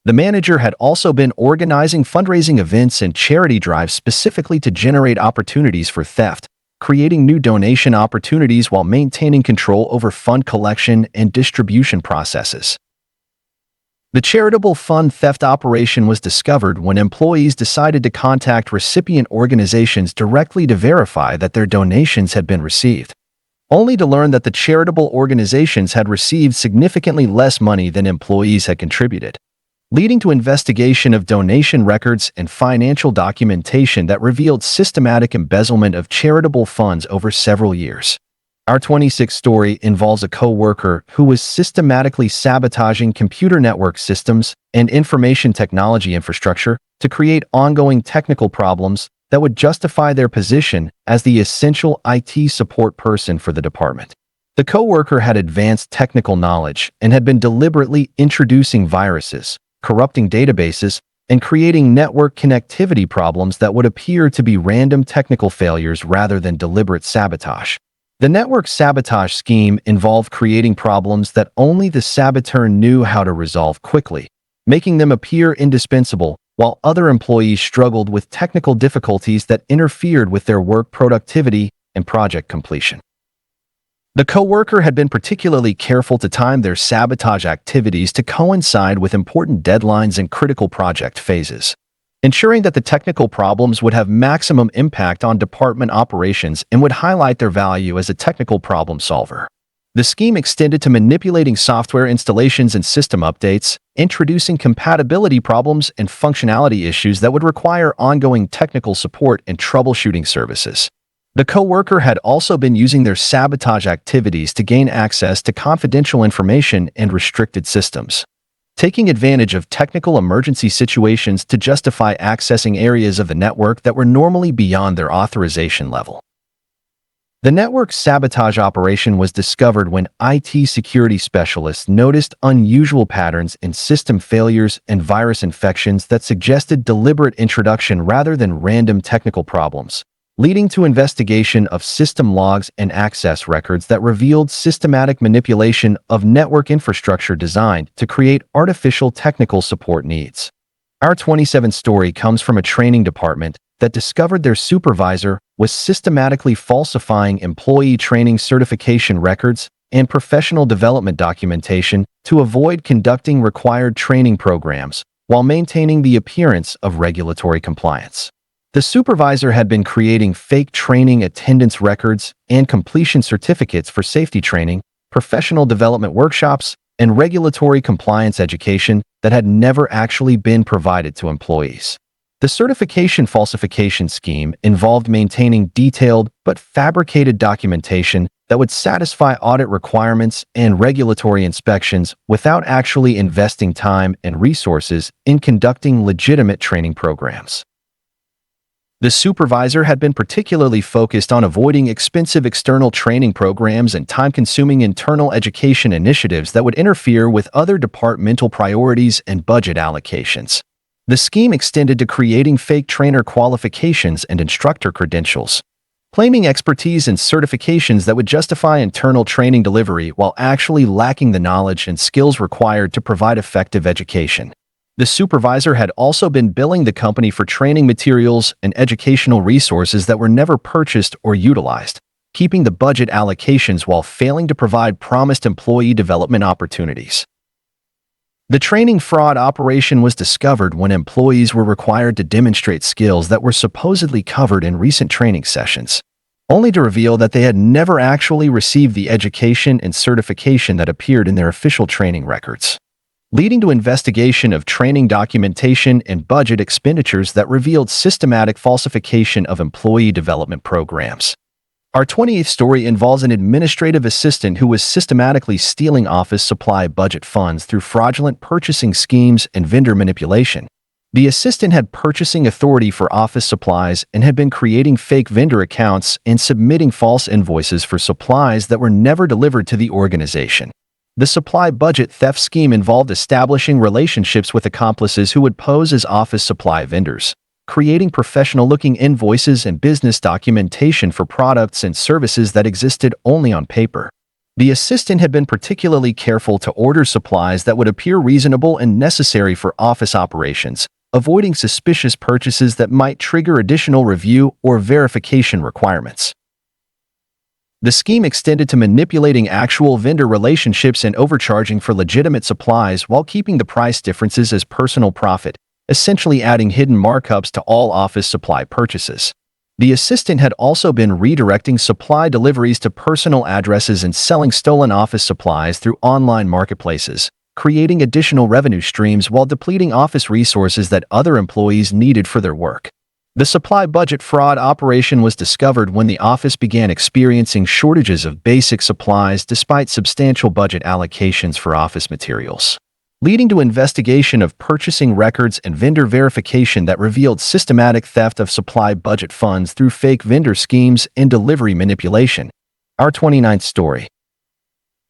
The manager had also been organizing fundraising events and charity drives specifically to generate opportunities for theft, creating new donation opportunities while maintaining control over fund collection and distribution processes. The charitable fund theft operation was discovered when employees decided to contact recipient organizations directly to verify that their donations had been received, only to learn that the charitable organizations had received significantly less money than employees had contributed, leading to investigation of donation records and financial documentation that revealed systematic embezzlement of charitable funds over several years. Our 26th story involves a coworker who was systematically sabotaging computer network systems and information technology infrastructure to create ongoing technical problems that would justify their position as the essential IT support person for the department. The coworker had advanced technical knowledge and had been deliberately introducing viruses, corrupting databases, and creating network connectivity problems that would appear to be random technical failures rather than deliberate sabotage. The network sabotage scheme involved creating problems that only the saboteur knew how to resolve quickly, making them appear indispensable, while other employees struggled with technical difficulties that interfered with their work productivity and project completion. The coworker had been particularly careful to time their sabotage activities to coincide with important deadlines and critical project phases, ensuring that the technical problems would have maximum impact on department operations and would highlight their value as a technical problem solver. The scheme extended to manipulating software installations and system updates, introducing compatibility problems and functionality issues that would require ongoing technical support and troubleshooting services. The coworker had also been using their sabotage activities to gain access to confidential information and restricted systems, taking advantage of technical emergency situations to justify accessing areas of the network that were normally beyond their authorization level. The network sabotage operation was discovered when IT security specialists noticed unusual patterns in system failures and virus infections that suggested deliberate introduction rather than random technical problems, leading to investigation of system logs and access records that revealed systematic manipulation of network infrastructure designed to create artificial technical support needs. Our 27th story comes from a training department that discovered their supervisor was systematically falsifying employee training certification records and professional development documentation to avoid conducting required training programs while maintaining the appearance of regulatory compliance. The supervisor had been creating fake training attendance records and completion certificates for safety training, professional development workshops, and regulatory compliance education that had never actually been provided to employees. The certification falsification scheme involved maintaining detailed but fabricated documentation that would satisfy audit requirements and regulatory inspections without actually investing time and resources in conducting legitimate training programs. The supervisor had been particularly focused on avoiding expensive external training programs and time-consuming internal education initiatives that would interfere with other departmental priorities and budget allocations. The scheme extended to creating fake trainer qualifications and instructor credentials, claiming expertise and certifications that would justify internal training delivery while actually lacking the knowledge and skills required to provide effective education. The supervisor had also been billing the company for training materials and educational resources that were never purchased or utilized, keeping the budget allocations while failing to provide promised employee development opportunities. The training fraud operation was discovered when employees were required to demonstrate skills that were supposedly covered in recent training sessions, only to reveal that they had never actually received the education and certification that appeared in their official training records, leading to investigation of training documentation and budget expenditures that revealed systematic falsification of employee development programs. Our 28th story involves an administrative assistant who was systematically stealing office supply budget funds through fraudulent purchasing schemes and vendor manipulation. The assistant had purchasing authority for office supplies and had been creating fake vendor accounts and submitting false invoices for supplies that were never delivered to the organization. The supply budget theft scheme involved establishing relationships with accomplices who would pose as office supply vendors, creating professional-looking invoices and business documentation for products and services that existed only on paper. The assistant had been particularly careful to order supplies that would appear reasonable and necessary for office operations, avoiding suspicious purchases that might trigger additional review or verification requirements. The scheme extended to manipulating actual vendor relationships and overcharging for legitimate supplies while keeping the price differences as personal profit, essentially adding hidden markups to all office supply purchases. The assistant had also been redirecting supply deliveries to personal addresses and selling stolen office supplies through online marketplaces, creating additional revenue streams while depleting office resources that other employees needed for their work. The supply budget fraud operation was discovered when the office began experiencing shortages of basic supplies despite substantial budget allocations for office materials. leading to investigation of purchasing records and vendor verification that revealed systematic theft of supply budget funds through fake vendor schemes and delivery manipulation. Our 29th story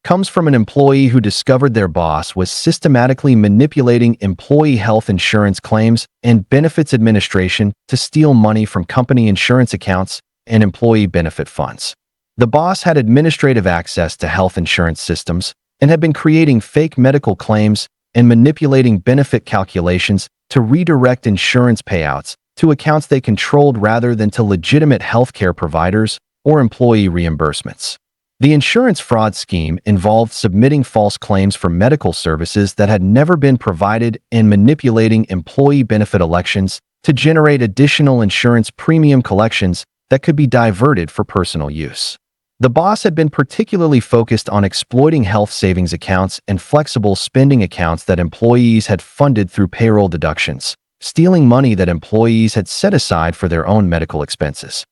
comes from an employee who discovered their boss was systematically manipulating employee health insurance claims and benefits administration to steal money from company insurance accounts and employee benefit funds. The boss had administrative access to health insurance systems and had been creating fake medical claims and manipulating benefit calculations to redirect insurance payouts to accounts they controlled rather than to legitimate healthcare providers or employee reimbursements. The insurance fraud scheme involved submitting false claims for medical services that had never been provided and manipulating employee benefit elections to generate additional insurance premium collections that could be diverted for personal use. The boss had been particularly focused on exploiting health savings accounts and flexible spending accounts that employees had funded through payroll deductions, stealing money that employees had set aside for their own medical expenses.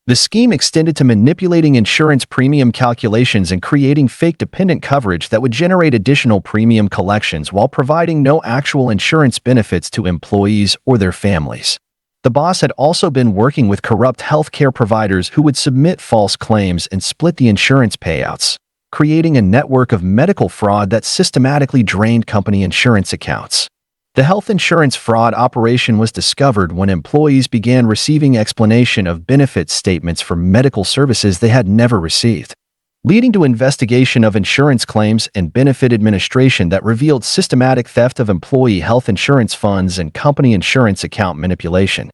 The scheme extended to manipulating insurance premium calculations and creating fake dependent coverage that would generate additional premium collections while providing no actual insurance benefits to employees or their families. The boss had also been working with corrupt healthcare providers who would submit false claims and split the insurance payouts, creating a network of medical fraud that systematically drained company insurance accounts. The health insurance fraud operation was discovered when employees began receiving explanation of benefit statements for medical services they had never received, leading to investigation of insurance claims and benefit administration that revealed systematic theft of employee health insurance funds and company insurance account manipulation.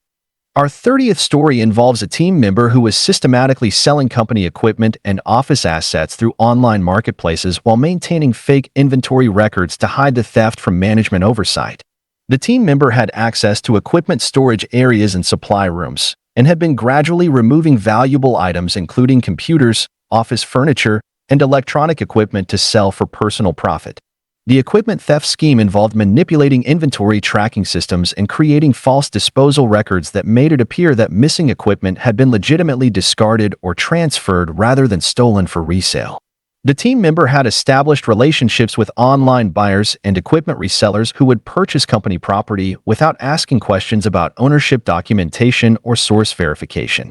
Our 30th story involves a team member who was systematically selling company equipment and office assets through online marketplaces while maintaining fake inventory records to hide the theft from management oversight. The team member had access to equipment storage areas and supply rooms, and had been gradually removing valuable items including computers, office furniture, and electronic equipment to sell for personal profit. The equipment theft scheme involved manipulating inventory tracking systems and creating false disposal records that made it appear that missing equipment had been legitimately discarded or transferred rather than stolen for resale. The team member had established relationships with online buyers and equipment resellers who would purchase company property without asking questions about ownership documentation or source verification.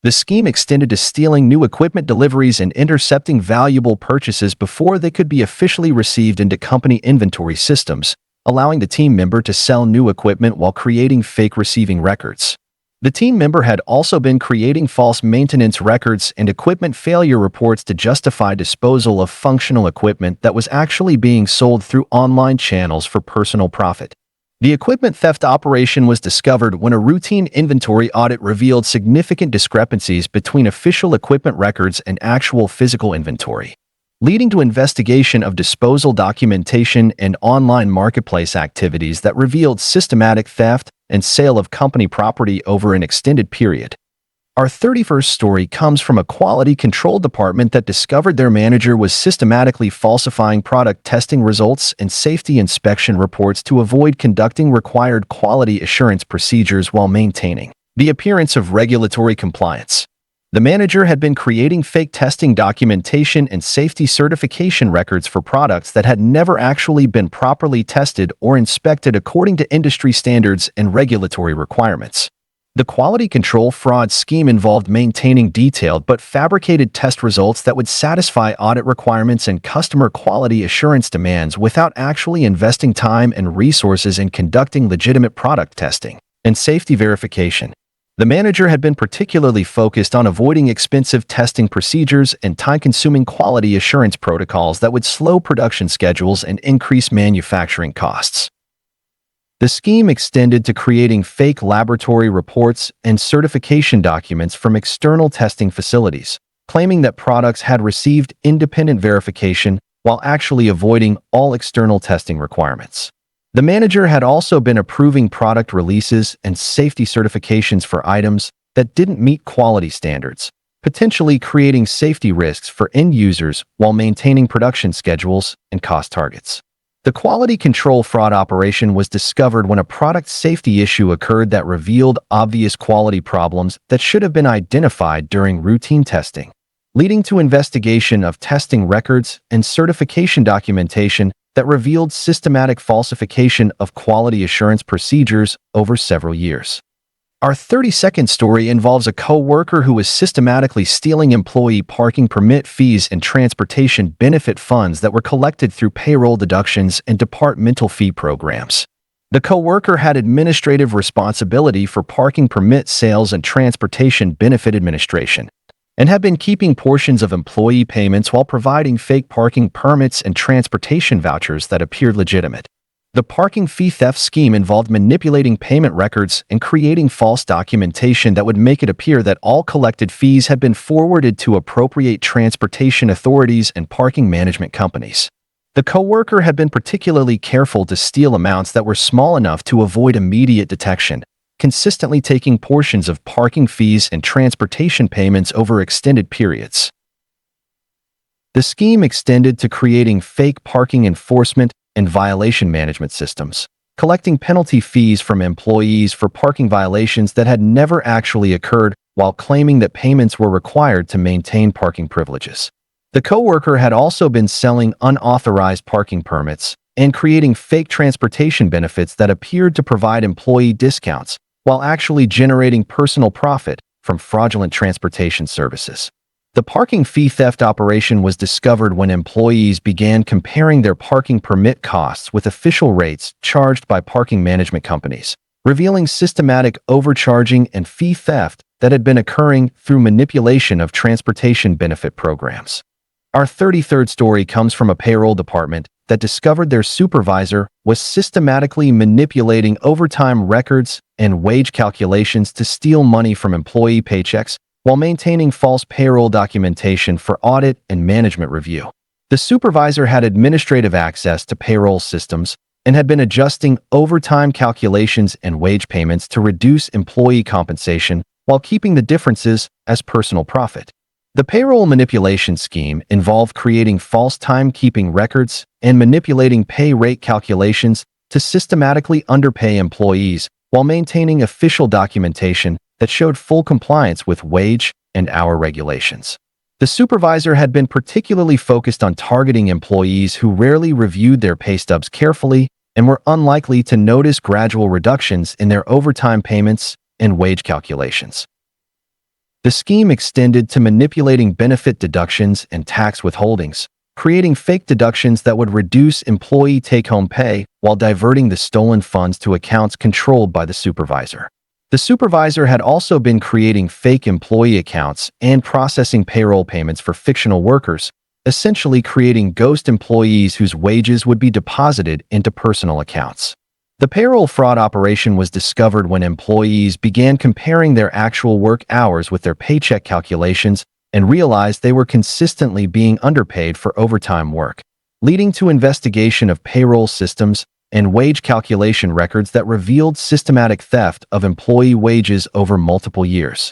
The scheme extended to stealing new equipment deliveries and intercepting valuable purchases before they could be officially received into company inventory systems, allowing the team member to sell new equipment while creating fake receiving records. The team member had also been creating false maintenance records and equipment failure reports to justify disposal of functional equipment that was actually being sold through online channels for personal profit. The equipment theft operation was discovered when a routine inventory audit revealed significant discrepancies between official equipment records and actual physical inventory, leading to investigation of disposal documentation and online marketplace activities that revealed systematic theft and sale of company property over an extended period. Our 31st story comes from a quality control department that discovered their manager was systematically falsifying product testing results and safety inspection reports to avoid conducting required quality assurance procedures while maintaining the appearance of regulatory compliance. The manager had been creating fake testing documentation and safety certification records for products that had never actually been properly tested or inspected according to industry standards and regulatory requirements. The quality control fraud scheme involved maintaining detailed but fabricated test results that would satisfy audit requirements and customer quality assurance demands without actually investing time and resources in conducting legitimate product testing and safety verification. The manager had been particularly focused on avoiding expensive testing procedures and time-consuming quality assurance protocols that would slow production schedules and increase manufacturing costs. The scheme extended to creating fake laboratory reports and certification documents from external testing facilities, claiming that products had received independent verification while actually avoiding all external testing requirements. The manager had also been approving product releases and safety certifications for items that didn't meet quality standards, potentially creating safety risks for end users while maintaining production schedules and cost targets. The quality control fraud operation was discovered when a product safety issue occurred that revealed obvious quality problems that should have been identified during routine testing. leading to investigation of testing records and certification documentation that revealed systematic falsification of quality assurance procedures over several years. Our 32nd story involves a coworker who was systematically stealing employee parking permit fees and transportation benefit funds that were collected through payroll deductions and departmental fee programs. The coworker had administrative responsibility for parking permit sales and transportation benefit administration, and had been keeping portions of employee payments while providing fake parking permits and transportation vouchers that appeared legitimate. The parking fee theft scheme involved manipulating payment records and creating false documentation that would make it appear that all collected fees had been forwarded to appropriate transportation authorities and parking management companies. The coworker had been particularly careful to steal amounts that were small enough to avoid immediate detection, consistently taking portions of parking fees and transportation payments over extended periods. The scheme extended to creating fake parking enforcement and violation management systems, collecting penalty fees from employees for parking violations that had never actually occurred while claiming that payments were required to maintain parking privileges. The coworker had also been selling unauthorized parking permits and creating fake transportation benefits that appeared to provide employee discounts while actually generating personal profit from fraudulent transportation services. The parking fee theft operation was discovered when employees began comparing their parking permit costs with official rates charged by parking management companies, revealing systematic overcharging and fee theft that had been occurring through manipulation of transportation benefit programs. Our 33rd story comes from a payroll department that discovered their supervisor was systematically manipulating overtime records and wage calculations to steal money from employee paychecks while maintaining false payroll documentation for audit and management review. The supervisor had administrative access to payroll systems and had been adjusting overtime calculations and wage payments to reduce employee compensation while keeping the differences as personal profit. The payroll manipulation scheme involved creating false timekeeping records and manipulating pay rate calculations to systematically underpay employees while maintaining official documentation that showed full compliance with wage and hour regulations. The supervisor had been particularly focused on targeting employees who rarely reviewed their pay stubs carefully and were unlikely to notice gradual reductions in their overtime payments and wage calculations. The scheme extended to manipulating benefit deductions and tax withholdings, creating fake deductions that would reduce employee take-home pay while diverting the stolen funds to accounts controlled by the supervisor. The supervisor had also been creating fake employee accounts and processing payroll payments for fictional workers, essentially creating ghost employees whose wages would be deposited into personal accounts. The payroll fraud operation was discovered when employees began comparing their actual work hours with their paycheck calculations and realized they were consistently being underpaid for overtime work, leading to investigation of payroll systems and wage calculation records that revealed systematic theft of employee wages over multiple years.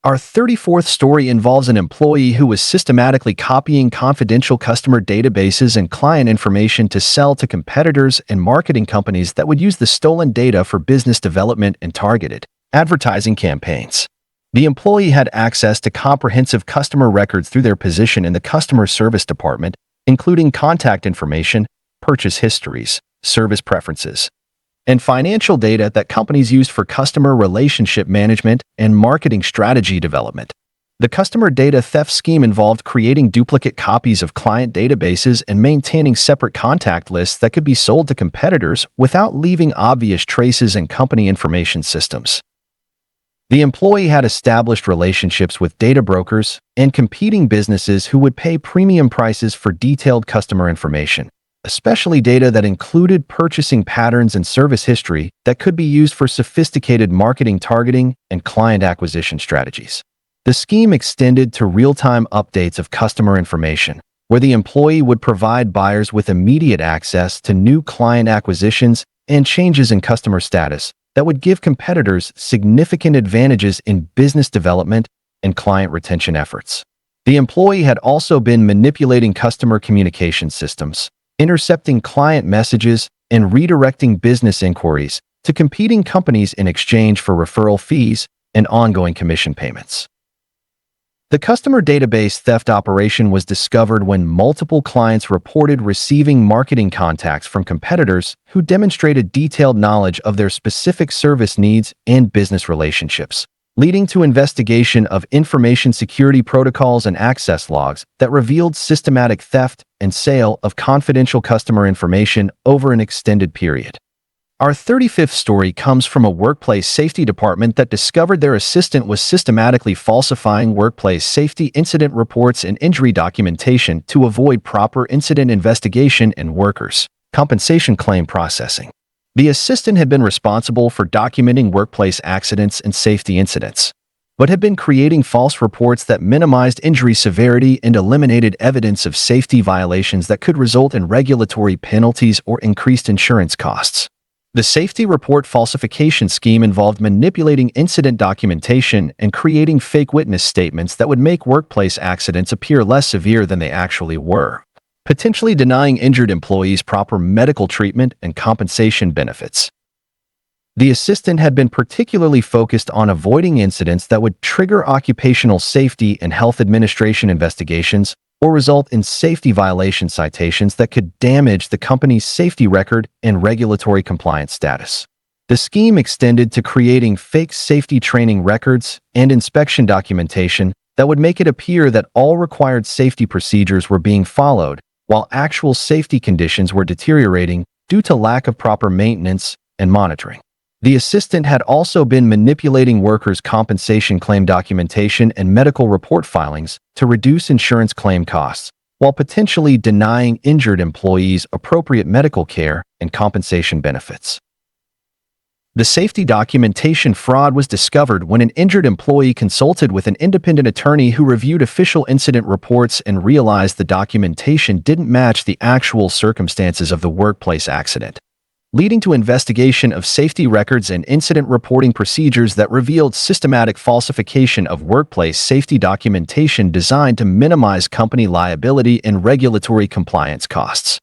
Our 34th story involves an employee who was systematically copying confidential customer databases and client information to sell to competitors and marketing companies that would use the stolen data for business development and targeted advertising campaigns. The employee had access to comprehensive customer records through their position in the customer service department, including contact information, purchase histories, service preferences, and financial data that companies used for customer relationship management and marketing strategy development. The customer data theft scheme involved creating duplicate copies of client databases and maintaining separate contact lists that could be sold to competitors without leaving obvious traces in company information systems. The employee had established relationships with data brokers and competing businesses who would pay premium prices for detailed customer information, especially data that included purchasing patterns and service history that could be used for sophisticated marketing targeting and client acquisition strategies. The scheme extended to real-time updates of customer information, where the employee would provide buyers with immediate access to new client acquisitions and changes in customer status that would give competitors significant advantages in business development and client retention efforts. The employee had also been manipulating customer communication systems, intercepting client messages, and redirecting business inquiries to competing companies in exchange for referral fees and ongoing commission payments. The customer database theft operation was discovered when multiple clients reported receiving marketing contacts from competitors who demonstrated detailed knowledge of their specific service needs and business relationships, leading to investigation of information security protocols and access logs that revealed systematic theft and sale of confidential customer information over an extended period. Our 35th story comes from a workplace safety department that discovered their assistant was systematically falsifying workplace safety incident reports and injury documentation to avoid proper incident investigation and workers' compensation claim processing. The assistant had been responsible for documenting workplace accidents and safety incidents, but had been creating false reports that minimized injury severity and eliminated evidence of safety violations that could result in regulatory penalties or increased insurance costs. The safety report falsification scheme involved manipulating incident documentation and creating fake witness statements that would make workplace accidents appear less severe than they actually were, potentially denying injured employees proper medical treatment and compensation benefits. The assistant had been particularly focused on avoiding incidents that would trigger occupational safety and health administration investigations or result in safety violation citations that could damage the company's safety record and regulatory compliance status. The scheme extended to creating fake safety training records and inspection documentation that would make it appear that all required safety procedures were being followed, while actual safety conditions were deteriorating due to lack of proper maintenance and monitoring. The assistant had also been manipulating workers' compensation claim documentation and medical report filings to reduce insurance claim costs, while potentially denying injured employees appropriate medical care and compensation benefits. The safety documentation fraud was discovered when an injured employee consulted with an independent attorney who reviewed official incident reports and realized the documentation didn't match the actual circumstances of the workplace accident, leading to investigation of safety records and incident reporting procedures that revealed systematic falsification of workplace safety documentation designed to minimize company liability and regulatory compliance costs.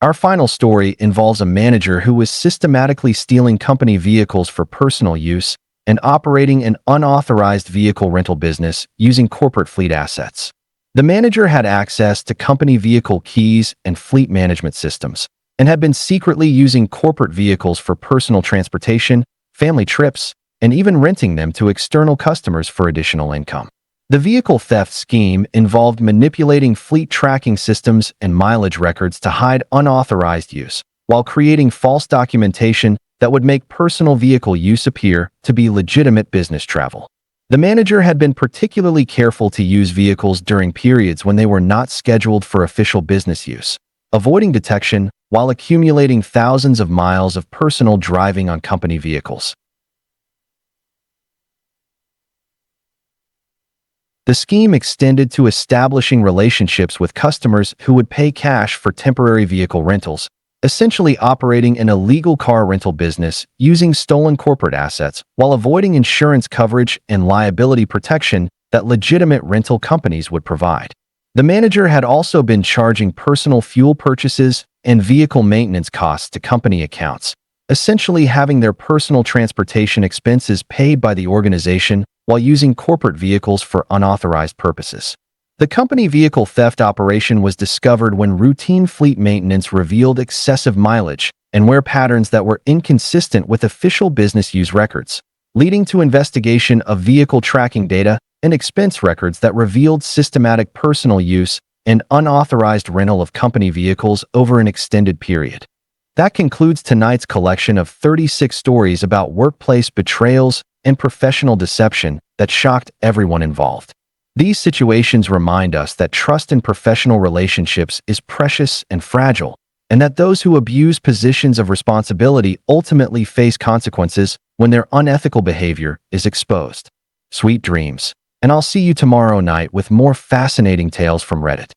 Our final story involves a manager who was systematically stealing company vehicles for personal use and operating an unauthorized vehicle rental business using corporate fleet assets. The manager had access to company vehicle keys and fleet management systems, and had been secretly using corporate vehicles for personal transportation, family trips, and even renting them to external customers for additional income. The vehicle theft scheme involved manipulating fleet tracking systems and mileage records to hide unauthorized use, while creating false documentation that would make personal vehicle use appear to be legitimate business travel. The manager had been particularly careful to use vehicles during periods when they were not scheduled for official business use, avoiding detection while accumulating thousands of miles of personal driving on company vehicles. The scheme extended to establishing relationships with customers who would pay cash for temporary vehicle rentals, essentially operating an illegal car rental business using stolen corporate assets while avoiding insurance coverage and liability protection that legitimate rental companies would provide. The manager had also been charging personal fuel purchases and vehicle maintenance costs to company accounts, essentially having their personal transportation expenses paid by the organization while using corporate vehicles for unauthorized purposes. The company vehicle theft operation was discovered when routine fleet maintenance revealed excessive mileage and wear patterns that were inconsistent with official business use records, leading to investigation of vehicle tracking data and expense records that revealed systematic personal use and unauthorized rental of company vehicles over an extended period. That concludes tonight's collection of 36 stories about workplace betrayals and professional deception that shocked everyone involved. These situations remind us that trust in professional relationships is precious and fragile, and that those who abuse positions of responsibility ultimately face consequences when their unethical behavior is exposed. Sweet dreams. And I'll see you tomorrow night with more fascinating tales from Reddit.